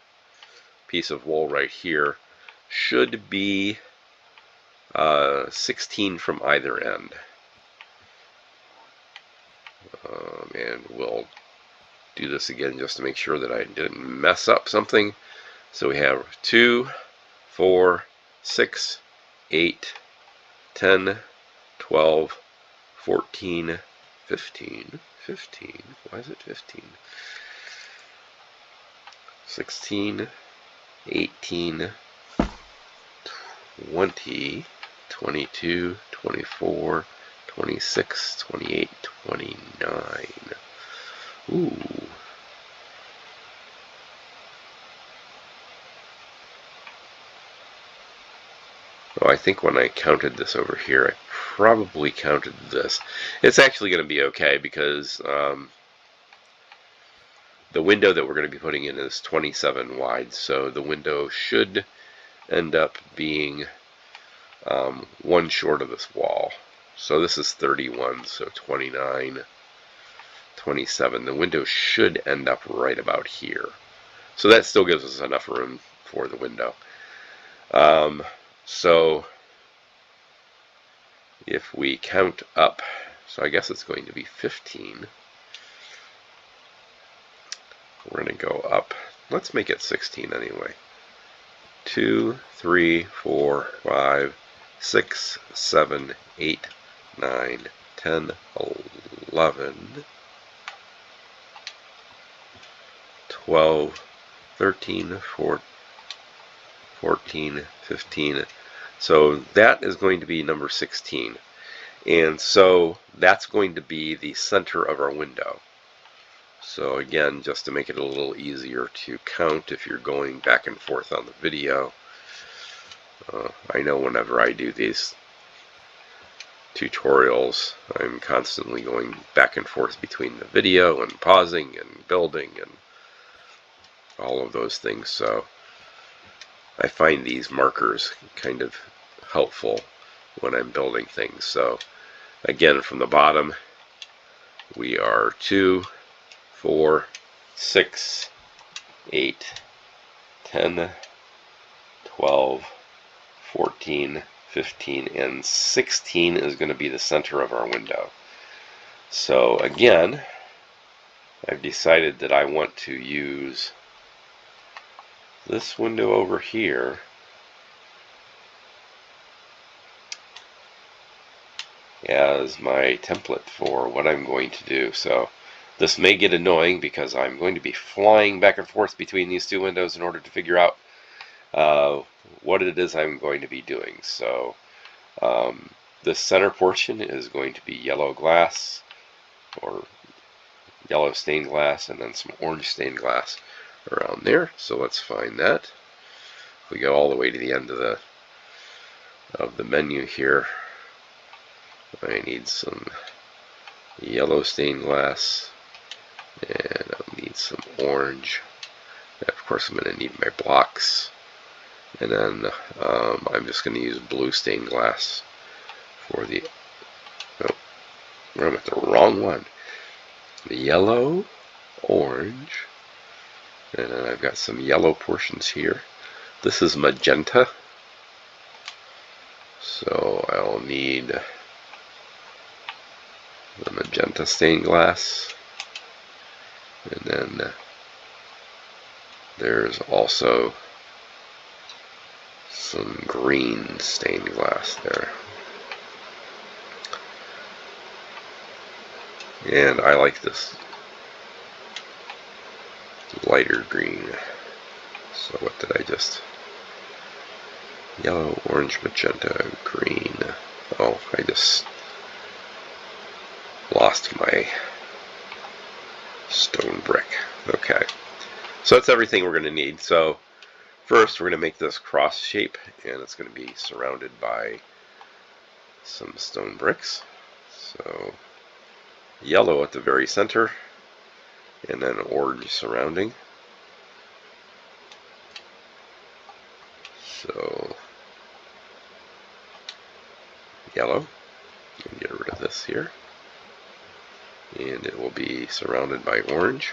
piece of wool right here, should be 16 from either end. And we'll do this again just to make sure that I didn't mess up something. So we have 2, 4, 6, 8, 10, 12, 14, 15. 15? Why is it 15? 16, 18, 20, 22, 24, 26, 28, 29. Ooh. Oh, I think when I counted this over here, I probably counted this. It's actually going to be okay because the window that we're going to be putting in is 27 wide, so the window should end up being one short of this wall. So this is 31, so 29, 27. The window should end up right about here. So that still gives us enough room for the window. So if we count up, so I guess it's going to be 15. We're going to go up. Let's make it 16 anyway. 2, 3, 4, 5, 6, 7, 8, 9, 10, 11, 12, 13, 14, 15. So that is going to be number 16. And so that's going to be the center of our window. So again, just to make it a little easier to count if you're going back and forth on the video, I know whenever I do these tutorials, I'm constantly going back and forth between the video and pausing and building and all of those things. So I find these markers kind of helpful when I'm building things. So again, from the bottom, we are 2, 4, 6, 8, 10, 12, 14, 15, and 16 is going to be the center of our window. So again, I've decided that I want to use this window over here as my template for what I'm going to do. So this may get annoying because I'm going to be flying back and forth between these two windows in order to figure out what it is I'm going to be doing. So this center portion is going to be yellow glass, or yellow stained glass, and then some orange stained glass around there. So let's find that. If we go all the way to the end of the menu here, I need some yellow stained glass, and I'll need some orange, and of course I'm going to need my blocks, and then I'm just going to use blue stained glass for the, oh, I'm at the wrong one, the yellow, orange, and then I've got some yellow portions here. This is magenta, so I'll need the magenta stained glass, and then there's also some green stained glass there. And I like this lighter green. So what did I just... Yellow, orange, magenta, green. Oh, I just lost my stone brick. Okay. So that's everything we're going to need. So first we're going to make this cross shape, and it's going to be surrounded by some stone bricks. So yellow at the very center, and then orange surrounding. So yellow, and get rid of this here, and it will be surrounded by orange.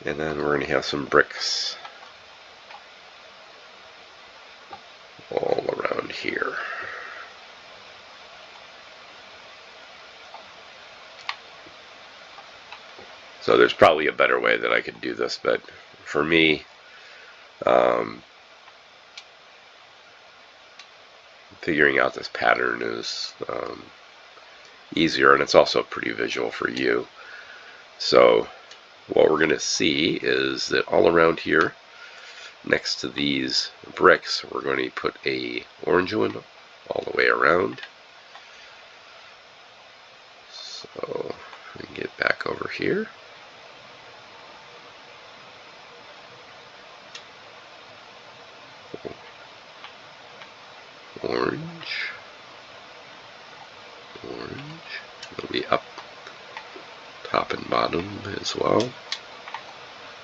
And then we're going to have some bricks all around here. So there's probably a better way that I could do this, but for me, figuring out this pattern is easier, and it's also pretty visual for you. So what we're going to see is that all around here, next to these bricks, we're going to put a orange one all the way around. So we can get back over here. Orange, orange, it'll be up top and bottom as well.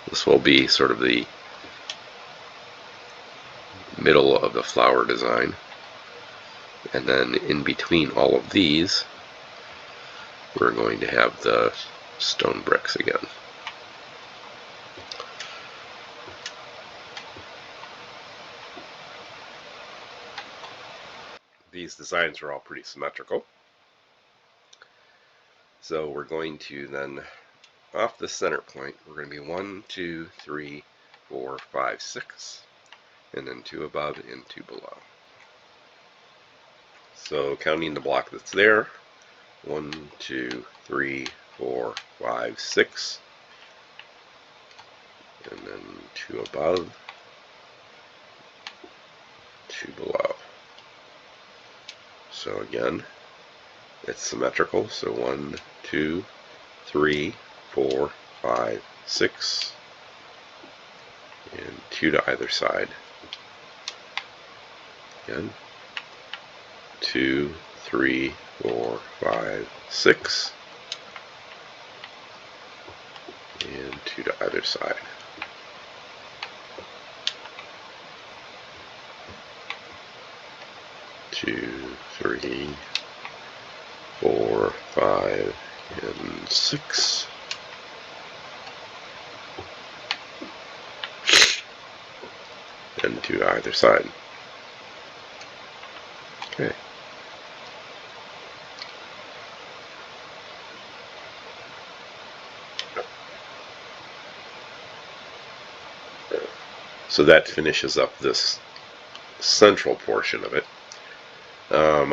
This will be sort of the middle of the flower design, and then in between all of these we're going to have the stone bricks again. These designs are all pretty symmetrical. So we're going to then, off the center point, we're going to be 1, 2, 3, 4, 5, 6, and then 2 above and 2 below. So counting the block that's there, 1, 2, 3, 4, 5, 6, and then 2 above, 2 below. So again, it's symmetrical, so 1, 2, 3, 4, 5, 6, and 2 to either side. Again, 2, 3, 4, 5, 6, and 2 to either side. Two, 3, 4, 5, and 6. And 2 to either side. Okay. So that finishes up this central portion of it.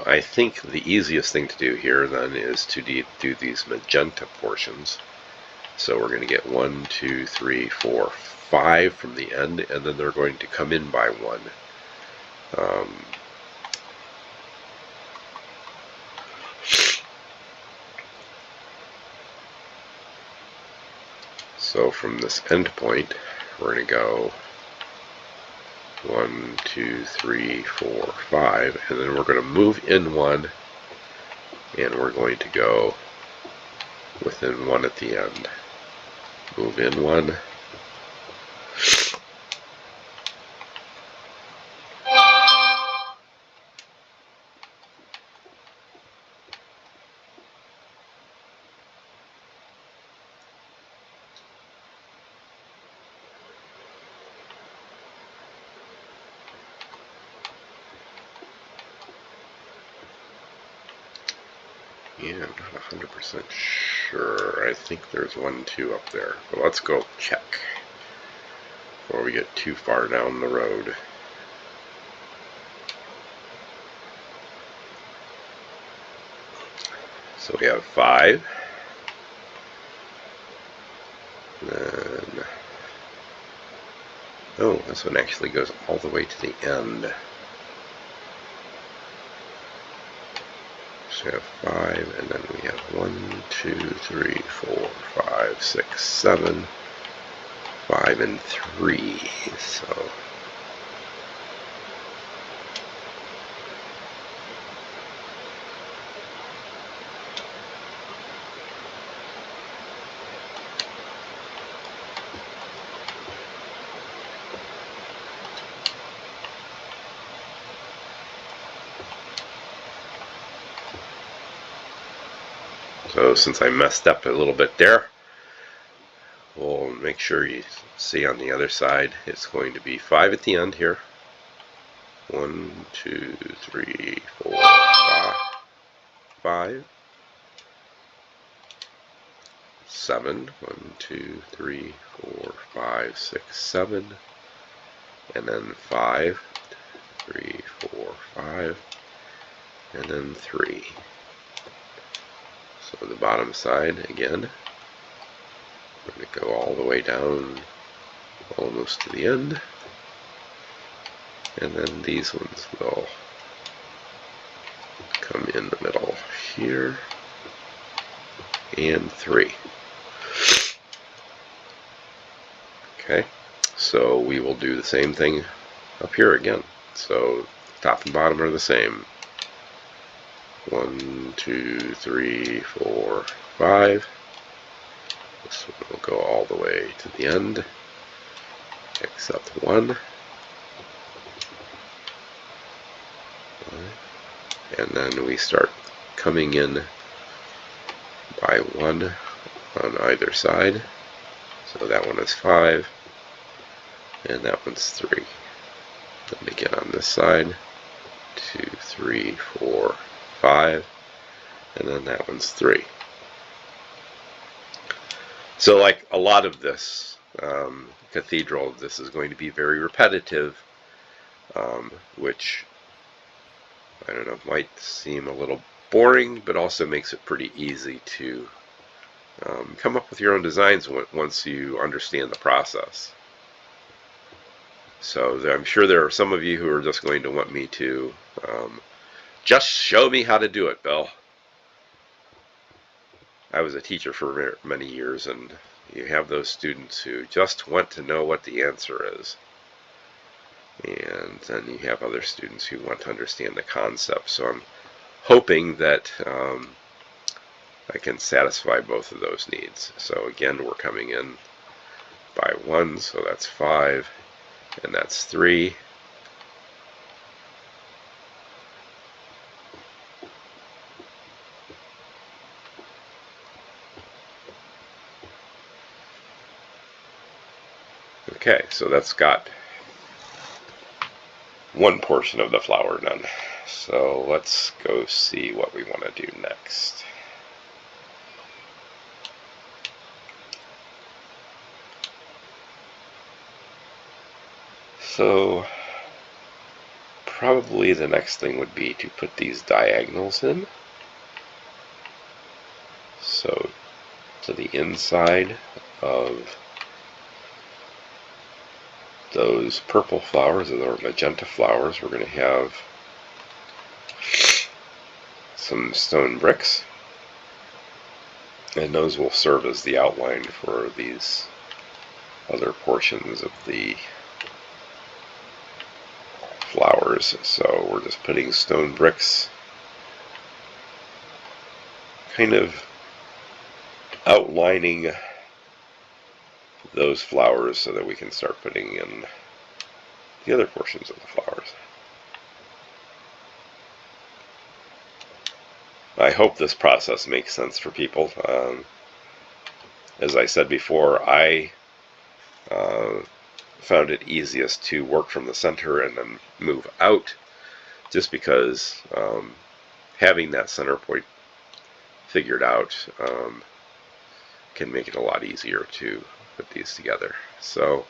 I think the easiest thing to do here then is to do these magenta portions. So we're going to get 1, 2, 3, 4, 5 from the end, and then they're going to come in by 1. So from this end point, we're going to go 1, 2, 3, 4, 5, and then we're going to move in 1, and we're going to go within 1 at the end. Move in 1. Yeah, I'm not 100% sure. I think there's 1, 2 up there. But let's go check before we get too far down the road. So we have 5. Then, oh, this one actually goes all the way to the end. So we have 5, and then we have 1, 2, 3, 4, 5, 6, 7, 5, and 3. So since I messed up a little bit there, we'll make sure you see on the other side it's going to be 5 at the end here. 1, 2, 3, 4, 5, 7. 1, 2, 3, 4, 5, 6, 7, and then 5, 3, 4, 5, and then 3. So the bottom side again, we're going to go all the way down almost to the end, and then these ones will come in the middle here, and 3. Okay, so we will do the same thing up here again. So top and bottom are the same. 1, 2, 3, 4, 5. This one will go all the way to the end, except 1. And then we start coming in by 1 on either side. So that one is 5, and that one's 3. Then again on this side, 2, 3, 4, 5, and then that one's 3. So like a lot of this cathedral, this is going to be very repetitive, which, I don't know, might seem a little boring, but also makes it pretty easy to come up with your own designs once you understand the process. So I'm sure there are some of you who are just going to want me to just show me how to do it, Bill. I was a teacher for many years, and you have those students who just want to know what the answer is. And then you have other students who want to understand the concept. So I'm hoping that I can satisfy both of those needs. So again, we're coming in by 1, so that's 5, and that's 3. Okay, so that's got one portion of the flower done. So let's go see what we want to do next. So probably the next thing would be to put these diagonals in. So to the inside of those purple flowers, or magenta flowers, we're going to have some stone bricks, and those will serve as the outline for these other portions of the flowers. So we're just putting stone bricks, kind of outlining those flowers so that we can start putting in the other portions of the flowers. I hope this process makes sense for people. As I said before, I found it easiest to work from the center and then move out, just because having that center point figured out can make it a lot easier to put these together. So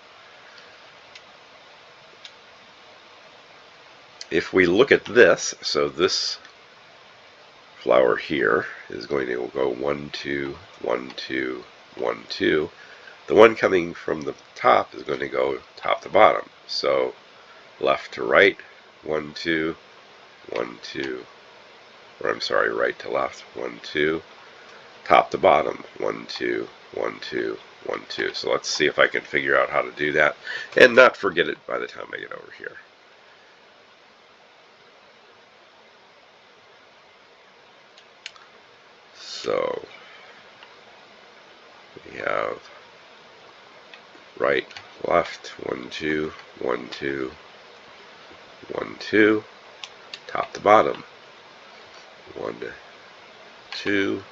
if we look at this, so this flower here is going to go 1, 2, 1, 2, 1, 2. The one coming from the top is going to go top to bottom. So left to right, 1, 2, 1, 2, or I'm sorry, right to left, 1, 2, top to bottom, 1, 2, 1, 2, 1, 2. So let's see if I can figure out how to do that and not forget it by the time I get over here. So we have right, left, 1, 2, 1, 2, 1, 2, top to bottom, 1, 2,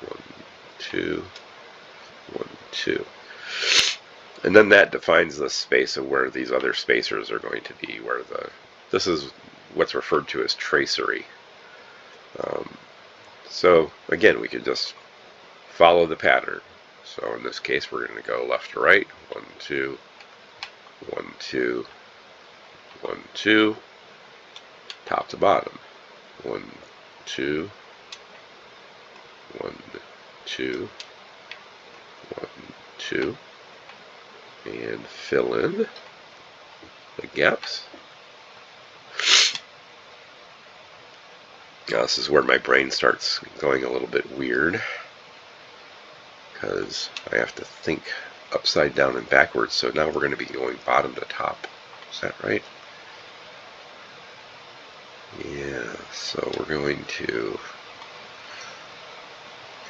1, 2, 1, 2. And then that defines the space of where these other spacers are going to be, where this is what's referred to as tracery. So again, we could just follow the pattern. So in this case, we're going to go left to right, 1, 2, 1, 2, 1, 2, top to bottom, 1, 2, 1, 2, 1, 2, and fill in the gaps. Now this is where my brain starts going a little bit weird, because I have to think upside down and backwards. So now we're going to be going bottom to top. Is that right? Yeah, so we're going to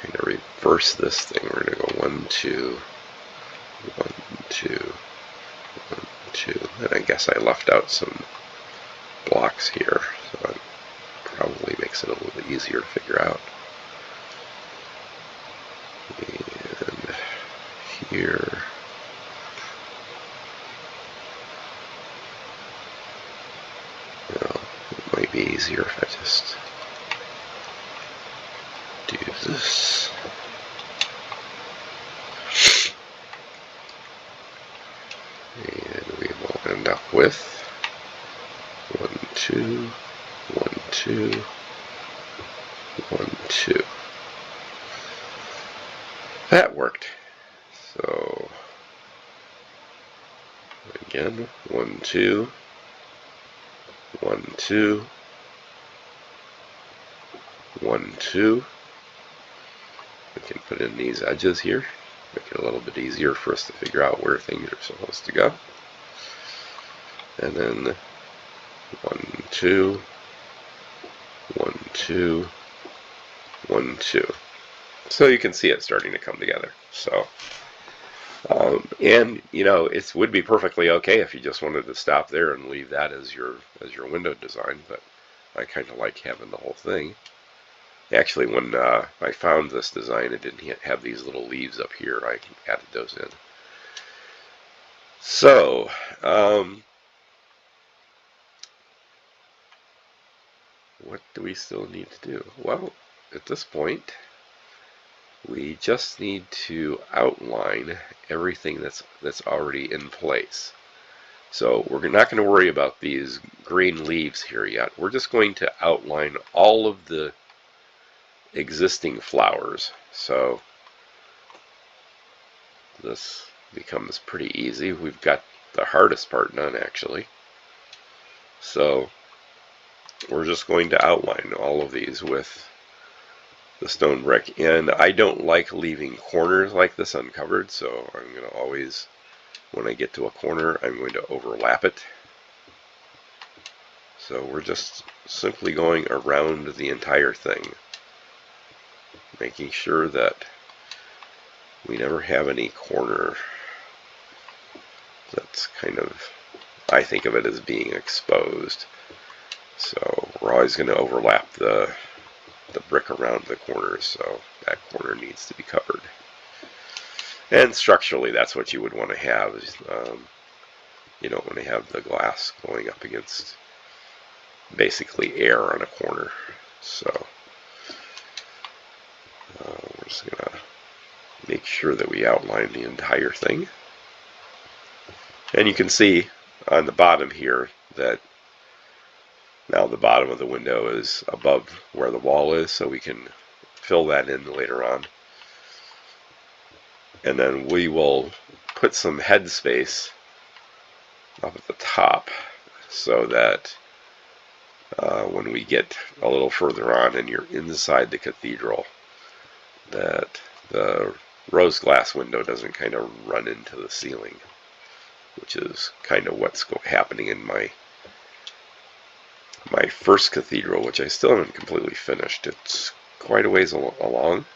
kind of reverse this thing. We're going to go 1, 2, 1, 2, 1, 2. And I guess I left out some blocks here, so that probably makes it a little bit easier to figure out. And here, well, it might be easier if I just do this. And we will end up with 1, 2, 1, 2, 1, 2. That worked. So again, 1, 2, 1, 2, 1, 2, We can put in these edges here, make it a little bit easier for us to figure out where things are supposed to go. And then 1, 2, 1, 2, 1, 2. So you can see it starting to come together. So, and you know, it would be perfectly okay if you just wanted to stop there and leave that as your window design. But I kind of like having the whole thing. Actually, when I found this design, it didn't have these little leaves up here. I added those in. So, what do we still need to do? Well, at this point, we just need to outline everything that's already in place. So we're not going to worry about these green leaves here yet. We're just going to outline all of the existing flowers. So this becomes pretty easy. We've got the hardest part done, actually. So we're just going to outline all of these with the stone brick. And I don't like leaving corners like this uncovered, so I'm going to always, when I get to a corner, I'm going to overlap it. So we're just simply going around the entire thing, making sure that we never have any corner that's kind of, I think of it as being exposed. So we're always going to overlap the brick around the corners, so that corner needs to be covered. And structurally, that's what you would want to have. You don't want to have the glass going up against basically air on a corner. So we're just going to make sure that we outline the entire thing. And you can see on the bottom here that now the bottom of the window is above where the wall is, so we can fill that in later on. And then we will put some head space up at the top so that when we get a little further on and you're inside the cathedral, that the rose glass window doesn't kind of run into the ceiling, which is kind of what's happening in my first cathedral, which I still haven't completely finished. It's quite a ways along,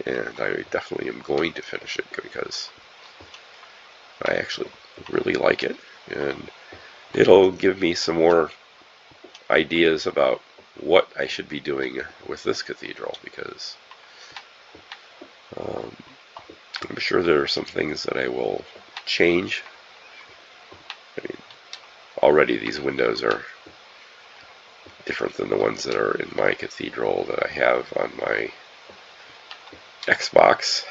and I definitely am going to finish it because I actually really like it, and it'll give me some more ideas about what I should be doing with this cathedral, because I'm sure there are some things that I will change. I mean, already these windows are different than the ones that are in my cathedral that I have on my Xbox.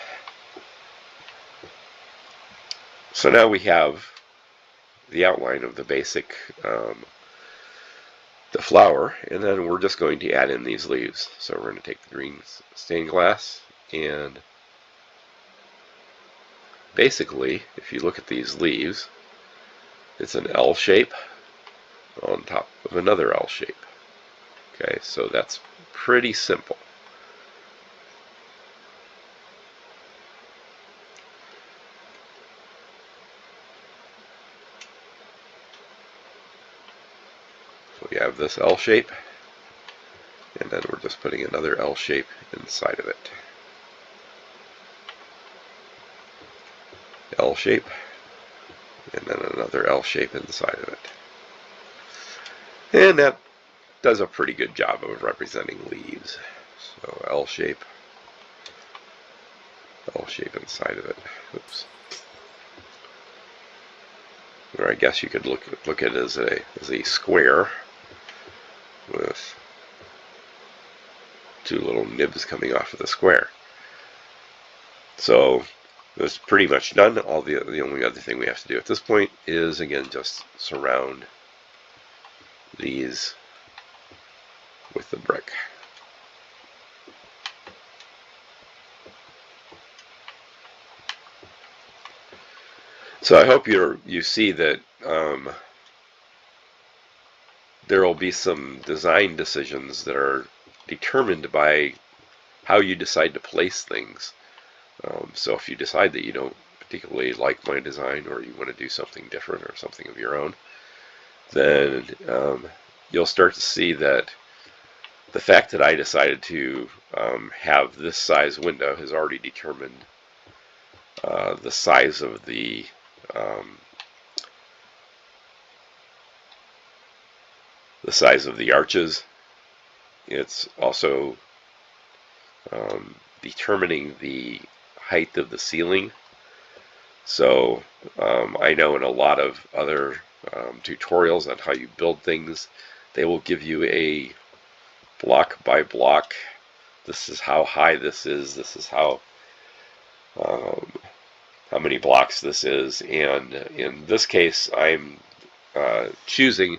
So now we have the outline of the basic the flower, and then we're just going to add in these leaves. So we're going to take the green stained glass, and basically, if you look at these leaves, it's an L shape on top of another L shape. Okay, so that's pretty simple. So we have this L shape, and then we're just putting another L shape inside of it. L shape, and then another L shape inside of it. And that does a pretty good job of representing leaves. So L shape inside of it. Oops. Or I guess you could look at it as a square with two little nibs coming off of the square. So that's pretty much done. The only other thing we have to do at this point is, again, just surround these with the brick. So I hope you see that there will be some design decisions that are determined by how you decide to place things. So if you decide that you don't particularly like my design, or you want to do something different or something of your own, then you'll start to see that the fact that I decided to have this size window has already determined the size of the arches. It's also determining the height of the ceiling. So I know in a lot of other tutorials on how you build things, they will give you a block by block. This is how high this is. This is how many blocks this is. And in this case, I'm choosing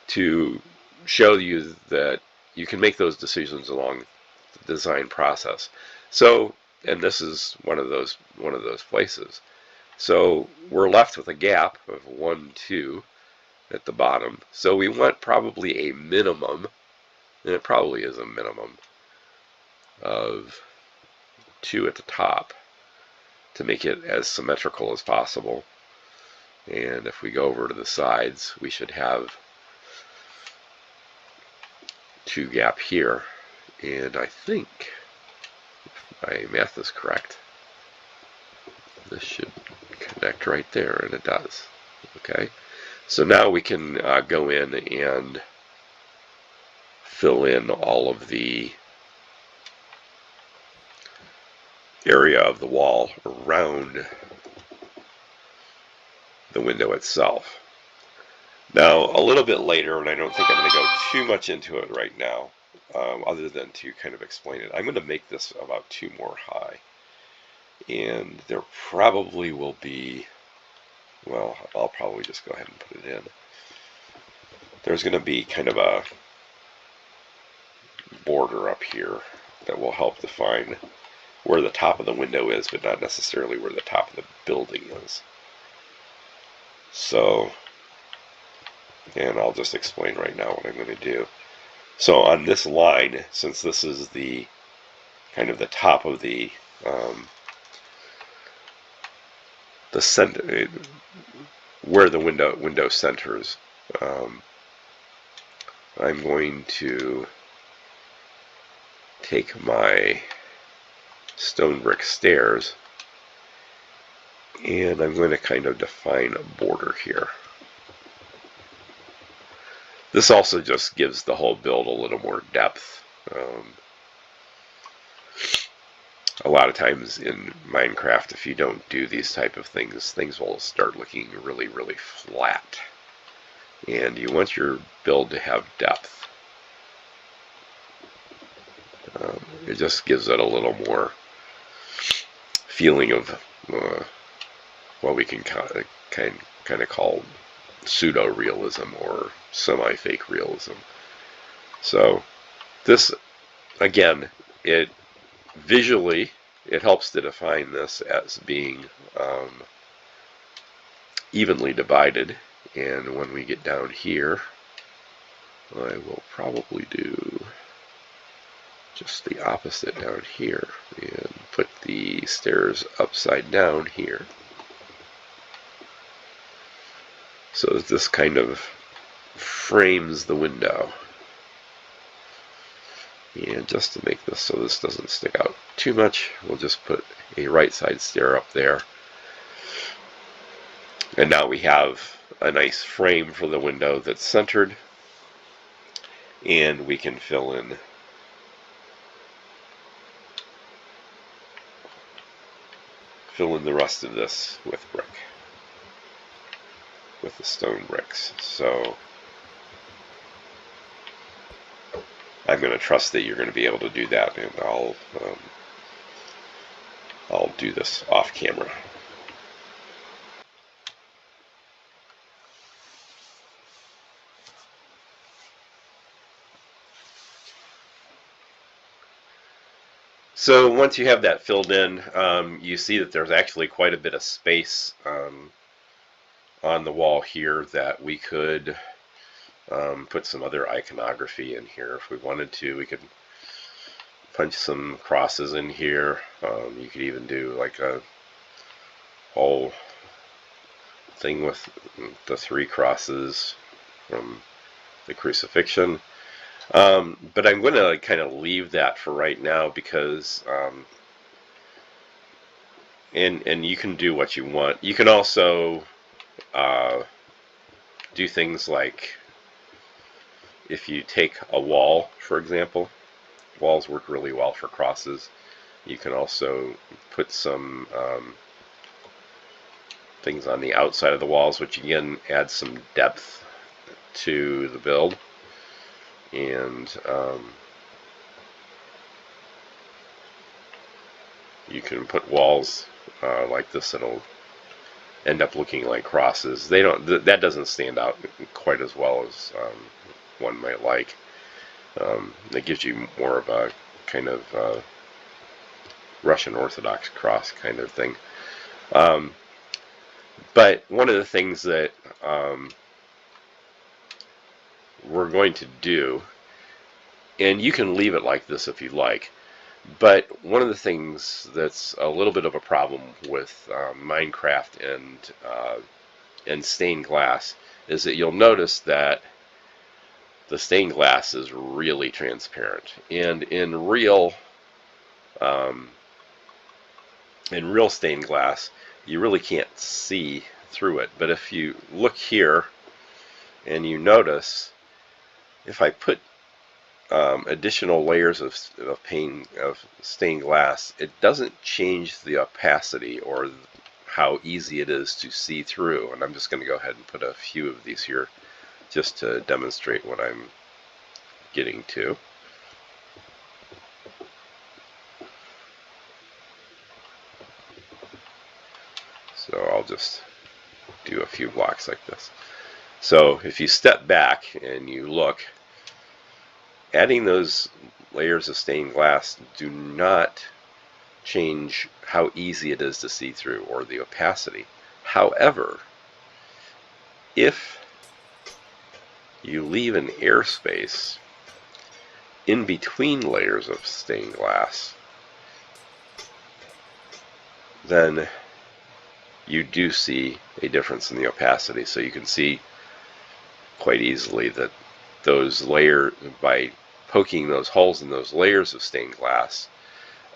to show you that you can make those decisions along the design process. So, and this is one of those places. So we're left with a gap of 1, 2 at the bottom. So we want probably a minimum, and it probably is a minimum, of 2 at the top to make it as symmetrical as possible. And if we go over to the sides, we should have 2 gap here. And I think, if my math is correct, this should connect right there, and it does. Okay, so now we can go in and fill in all of the area of the wall around the window itself. Now, a little bit later, and I don't think I'm going to go too much into it right now, other than to kind of explain it, I'm going to make this about 2 more high. And there probably will be, well, I'll probably just go ahead and put it in. There's going to be kind of a border up here that will help define where the top of the window is, but not necessarily where the top of the building is. So, and I'll just explain right now what I'm going to do. So on this line, since this is the kind of the top of the center, where the window centers, I'm going to take my stone brick stairs, and I'm going to kind of define a border here. This also just gives the whole build a little more depth. A lot of times in Minecraft, if you don't do these type of things, things will start looking really, really flat. And you want your build to have depth. It just gives it a little more feeling of what we can kind of call pseudo-realism or semi-fake realism. So this, again, it visually, it helps to define this as being evenly divided. And when we get down here, I will probably do just the opposite down here and put the stairs upside down here. So that this kind of frames the window. And just to make this so this doesn't stick out too much, we'll just put a right side stair up there. And now we have a nice frame for the window that's centered. And we can fill in the rest of this with brick, with the stone bricks. So I'm going to trust that you're going to be able to do that, and I'll do this off camera. So once you have that filled in, you see that there's actually quite a bit of space on the wall here that we could put some other iconography in here if we wanted to. We could punch some crosses in here. You could even do like a whole thing with the 3 crosses from the crucifixion. But I'm going to kind of leave that for right now because and you can do what you want. You can also do things like, if you take a wall, for example, walls work really well for crosses. You can also put some things on the outside of the walls, which again adds some depth to the build. And you can put walls like this that'll end up looking like crosses. They don't. That doesn't stand out quite as well as one might like. It gives you more of a kind of Russian Orthodox cross kind of thing. But one of the things that we're going to do, and you can leave it like this if you like, but one of the things that's a little bit of a problem with Minecraft and stained glass is that you'll notice that the stained glass is really transparent, and in real stained glass you really can't see through it. But if you look here and you notice, if I put additional layers of stained glass, it doesn't change the opacity or how easy it is to see through. And I'm just going to go ahead and put a few of these here just to demonstrate what I'm getting to. So I'll just do a few blocks like this. So if you step back and you look, adding those layers of stained glass do not change how easy it is to see through or the opacity. However, if you leave an airspace in between layers of stained glass, then you do see a difference in the opacity. So you can see quite easily that those layers, by poking those holes in those layers of stained glass,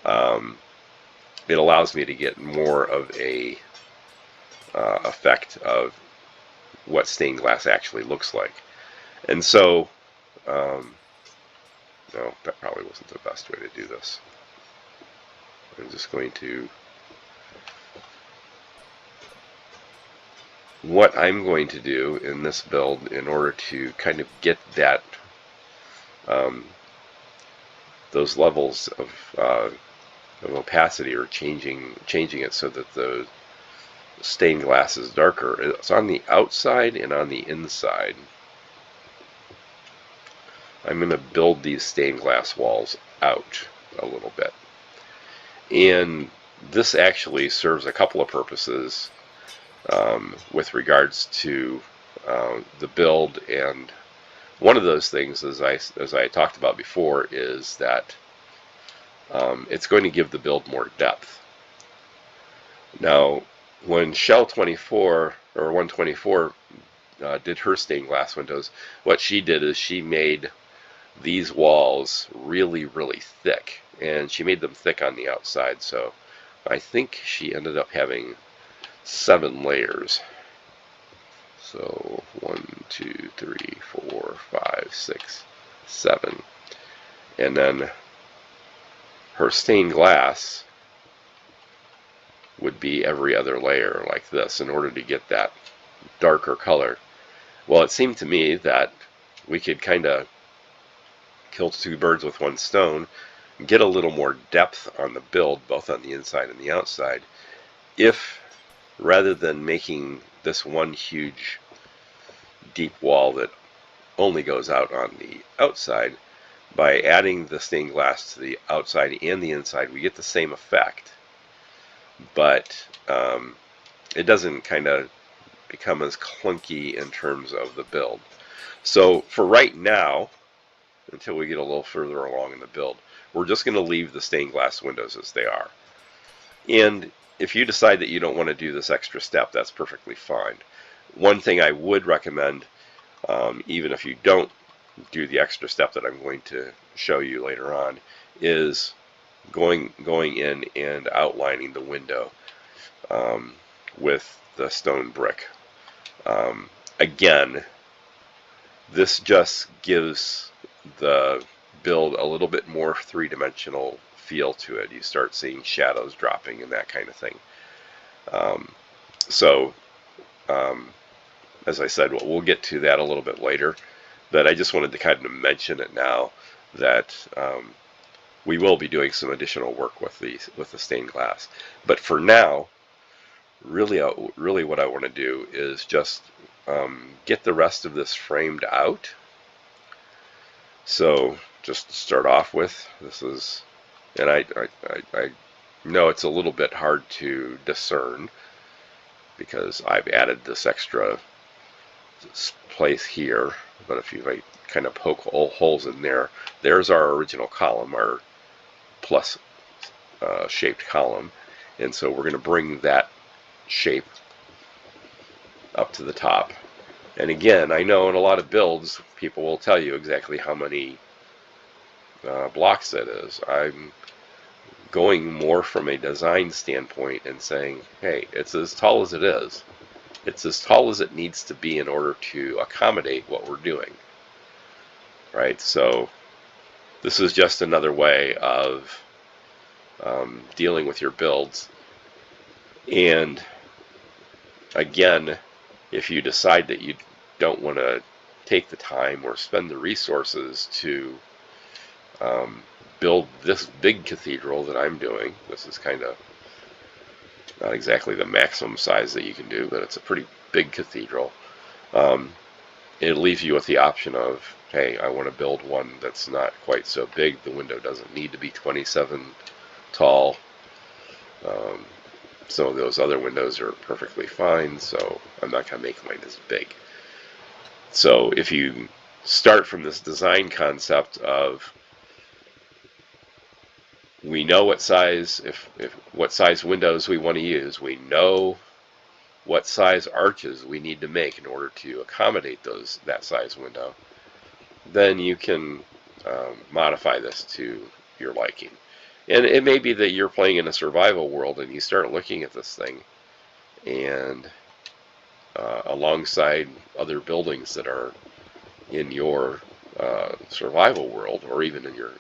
it allows me to get more of a effect of what stained glass actually looks like. And so, no, that probably wasn't the best way to do this. I'm just going to, what I'm going to do in this build in order to kind of get that those levels of opacity, or changing it so that the stained glass is darker. It's on the outside and on the inside. I'm going to build these stained glass walls out a little bit. And this actually serves a couple of purposes with regards to the build. And one of those things, as I talked about before, is that it's going to give the build more depth. Now, when Shell 24 or 124 did her stained glass windows, what she did is she made these walls really, really thick, and she made them thick on the outside. So I think she ended up having 7 layers. So 1, 2, 3, 4, 5, 6, 7, and then her stained glass would be every other layer like this in order to get that darker color. Well, it seemed to me that we could kind of kill 2 birds with 1 stone, get a little more depth on the build, both on the inside and the outside, if rather than making this one huge deep wall that only goes out on the outside, by adding the stained glass to the outside and the inside, we get the same effect, but it doesn't kind of become as clunky in terms of the build. So for right now, until we get a little further along in the build, we're just going to leave the stained glass windows as they are. And if you decide that you don't want to do this extra step, that's perfectly fine. One thing I would recommend, even if you don't do the extra step that I'm going to show you later on, is going in and outlining the window with the stone brick. Again, this just gives the build a little bit more three-dimensional feel to it. You start seeing shadows dropping and that kind of thing. As I said, we'll get to that a little bit later, but I just wanted to kind of mention it now that we will be doing some additional work with the stained glass. But for now, really what I want to do is just get the rest of this framed out. So just to start off with, this is, and I know it's a little bit hard to discern because I've added this extra place here, but if you kind of poke holes in there, there's our original column, our plus shaped column, and so we're going to bring that shape up to the top. And again, I know in a lot of builds people will tell you exactly how many blocks that is. I'm going more from a design standpoint and saying, hey, it's as tall as it is. It's as tall as it needs to be in order to accommodate what we're doing. Right? So this is just another way of dealing with your builds. And again, if you decide that you don't want to take the time or spend the resources to build this big cathedral that I'm doing, this is kind of not exactly the maximum size that you can do, but it's a pretty big cathedral. It leaves you with the option of, hey, I want to build one that's not quite so big. The window doesn't need to be 27 tall. Some of those other windows are perfectly fine, so I'm not going to make mine as big. So if you start from this design concept of, we know what size, what size windows we want to use, we know what size arches we need to make in order to accommodate that size window, then you can modify this to your liking. And it may be that you're playing in a survival world and you start looking at this thing, and alongside other buildings that are in your survival world, or even in your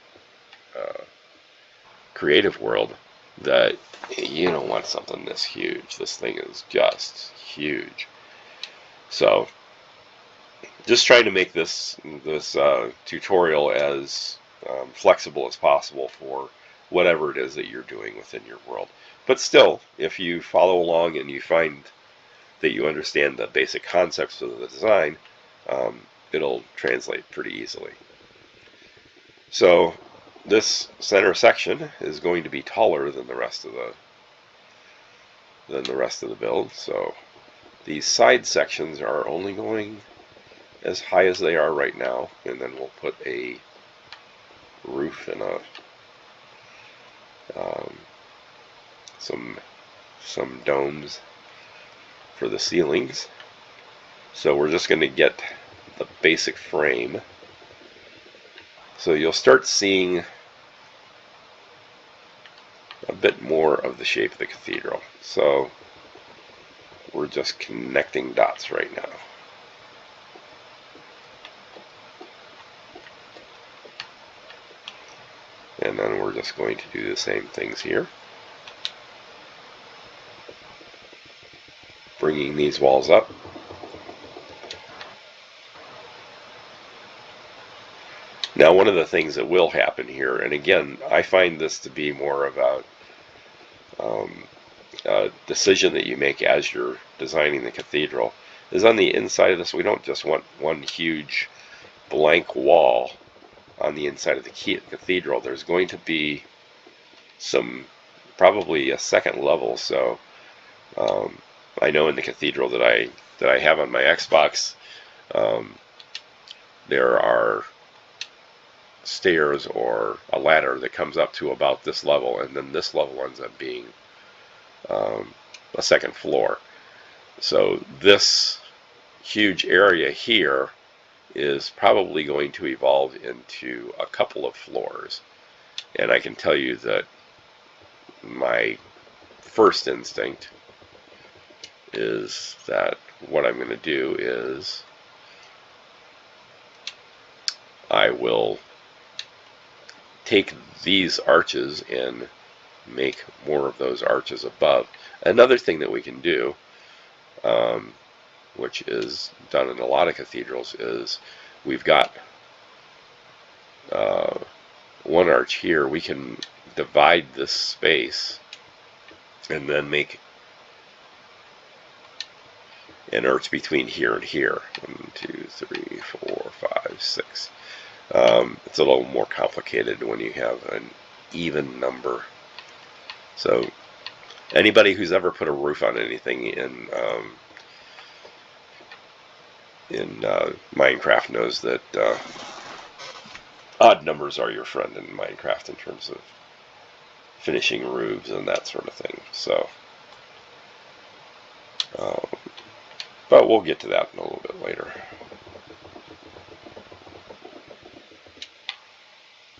creative world, that you don't want something this huge. This thing is just huge. So just trying to make this tutorial as flexible as possible for whatever it is that you're doing within your world. But still, if you follow along and you find that you understand the basic concepts of the design, it'll translate pretty easily. So this center section is going to be taller than the rest of the build. So these side sections are only going as high as they are right now, and then we'll put a roof and some domes for the ceilings. So we're just going to get the basic frame. So you'll start seeing a bit more of the shape of the cathedral. So we're just connecting dots right now. And then we're just going to do the same things here. Bringing these walls up. Now, one of the things that will happen here, and again, I find this to be more about a decision that you make as you're designing the cathedral, is on the inside of this, we don't just want one huge blank wall on the inside of the cathedral. There's going to be probably a second level. So I know in the cathedral that I have on my Xbox, there are stairs or a ladder that comes up to about this level, and then this level ends up being a second floor. So this huge area here is probably going to evolve into a couple of floors. And I can tell you that my first instinct is that what I'm going to do is I will take these arches and make more of those arches above. Another thing that we can do, which is done in a lot of cathedrals, is we've got one arch here. We can divide this space and then make an arch between here and here. 1, 2, 3, 4, 5, 6. It's a little more complicated when you have an even number. So anybody who's ever put a roof on anything in Minecraft knows that odd numbers are your friend in Minecraft in terms of finishing roofs and that sort of thing. So, but we'll get to that in a little bit later.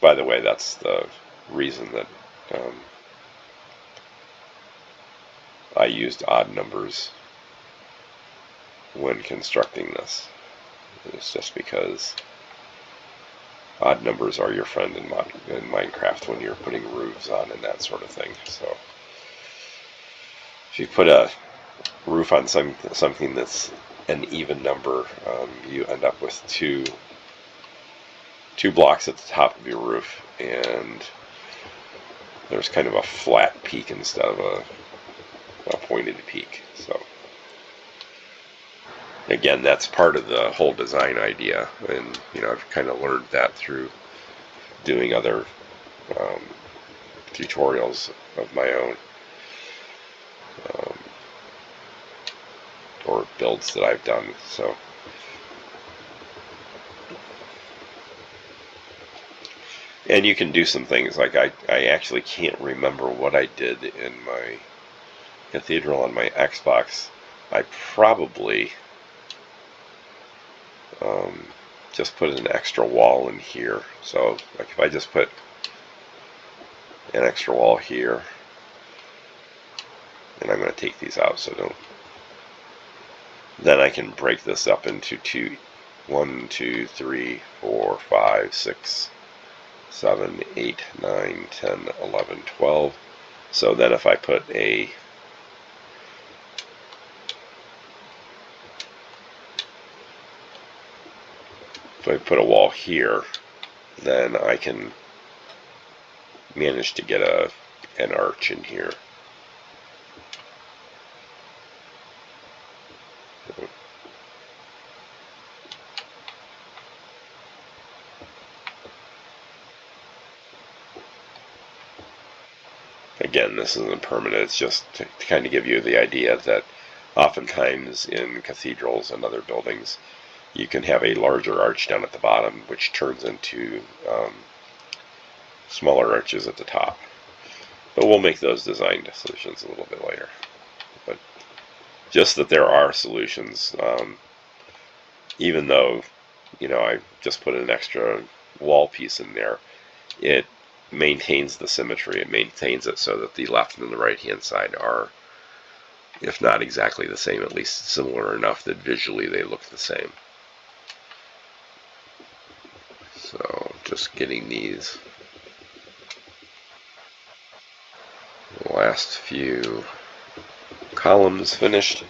By the way, that's the reason that I used odd numbers when constructing this. It's just because odd numbers are your friend in Minecraft when you're putting roofs on and that sort of thing. So if you put a roof on something that's an even number, you end up with two blocks at the top of your roof, and there's kind of a flat peak instead of a pointed peak. So again, that's part of the whole design idea, and I've kind of learned that through doing other tutorials of my own, or builds that I've done. So and you can do some things like I actually can't remember what I did in my Cathedral on my Xbox. I probably just put an extra wall in here. So like if I just put an extra wall here, and I'm going to take these out so don't, then I can break this up into 1, 2, 3, 4, 5, 6, 7, 8, 9, 10, 11, 12. So then if I put a wall here, then I can manage to get an arch in here. Again, this isn't permanent, it's just to kind of give you the idea that oftentimes in cathedrals and other buildings you can have a larger arch down at the bottom which turns into smaller arches at the top. But we'll make those design solutions a little bit later. But just that there are solutions, even though I just put an extra wall piece in there, it maintains the symmetry. It maintains it so that the left and the right hand side are, if not exactly the same, at least similar enough that visually they look the same. So just getting these last few columns finished.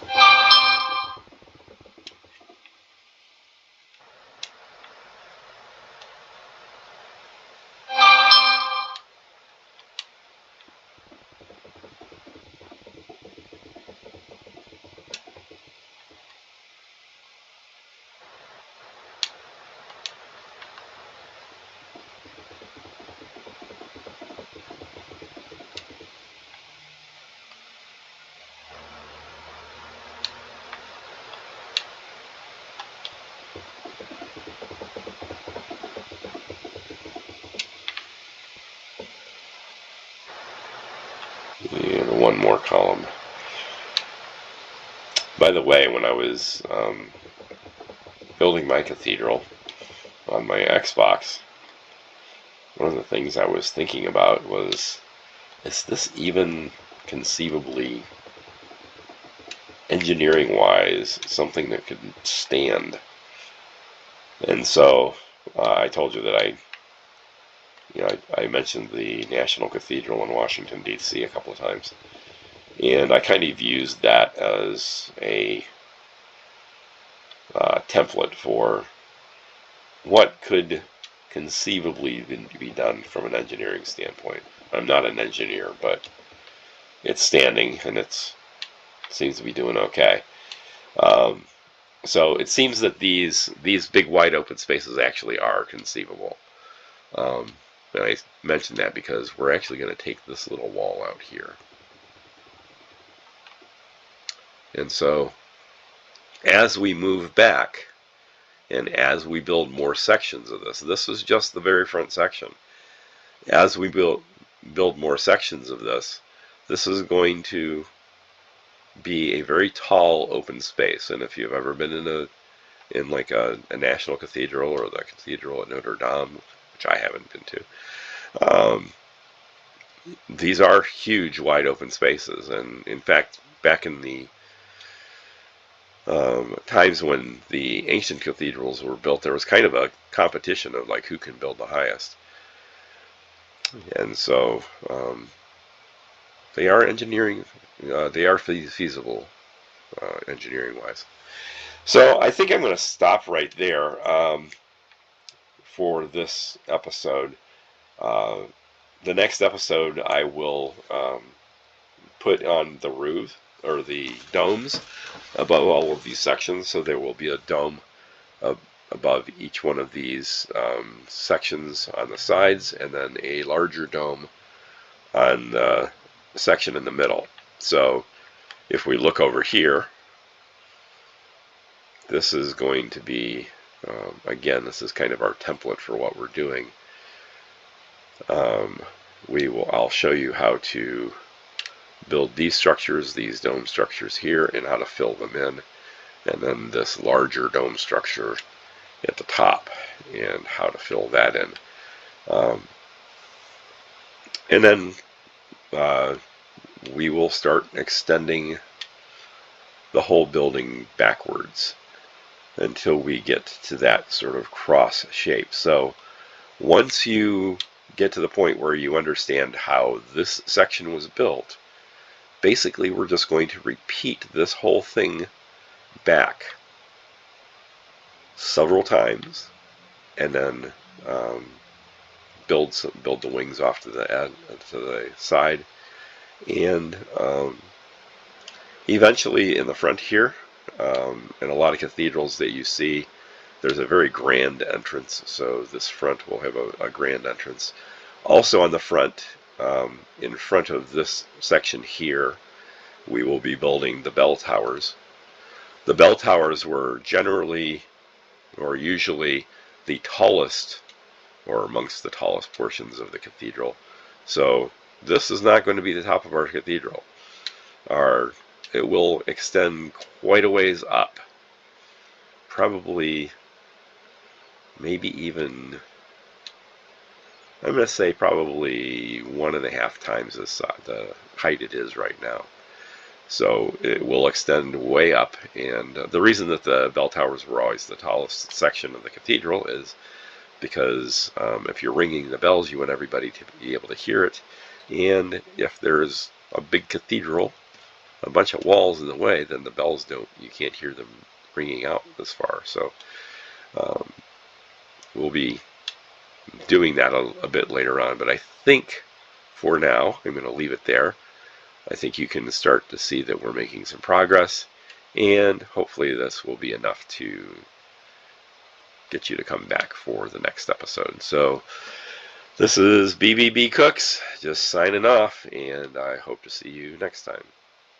and one more column. By the way, when I was building my cathedral on my Xbox, one of the things I was thinking about was, is this even conceivably, engineering-wise, something that could stand? And so I told you that I mentioned the National Cathedral in Washington, D.C. a couple of times. And I kind of used that as a template for what could conceivably be done from an engineering standpoint. I'm not an engineer, but it's standing and it seems to be doing okay. So it seems that these big wide open spaces actually are conceivable. And I mentioned that because we're actually going to take this little wall out here. And so as we move back and as we build more sections of this is just the very front section. As we build more sections of this is going to be a very tall open space. And if you've ever been in like a national cathedral or the cathedral at Notre Dame, which I haven't been to, these are huge wide open spaces. And in fact, back in the times when the ancient cathedrals were built, there was kind of a competition of like who can build the highest. And so they are feasible engineering-wise. So I think I'm going to stop right there for this episode. The next episode I will put on the roof or the domes above all of these sections, so there will be a dome above each one of these sections on the sides, and then a larger dome on the section in the middle. So if we look over here, this is going to be, again, this is kind of our template for what we're doing. I'll show you how to build these structures, these dome structures here, and how to fill them in, and then this larger dome structure at the top and how to fill that in. And then we will start extending the whole building backwards until we get to that sort of cross shape. So once you get to the point where you understand how this section was built, basically we're just going to repeat this whole thing back several times, and then build the wings off to the side, and eventually in the front here, in a lot of cathedrals that you see, there's a very grand entrance. So this front will have a grand entrance. Also on the front, in front of this section here, we will be building the bell towers. The bell towers were generally, or usually, the tallest, or amongst the tallest portions of the cathedral. So this is not going to be the top of our cathedral. It will extend quite a ways up. Probably, maybe even, I'm going to say probably 1.5 times the height it is right now. So it will extend way up, and the reason that the bell towers were always the tallest section of the cathedral is because if you're ringing the bells, you want everybody to be able to hear it, and if there's a big cathedral, a bunch of walls in the way, then the bells you can't hear them ringing out this far. So we'll be doing that a bit later on, but I think for now I'm going to leave it there. I think you can start to see that we're making some progress, and hopefully this will be enough to get you to come back for the next episode. So this is BBB Cooks, just signing off, and I hope to see you next time.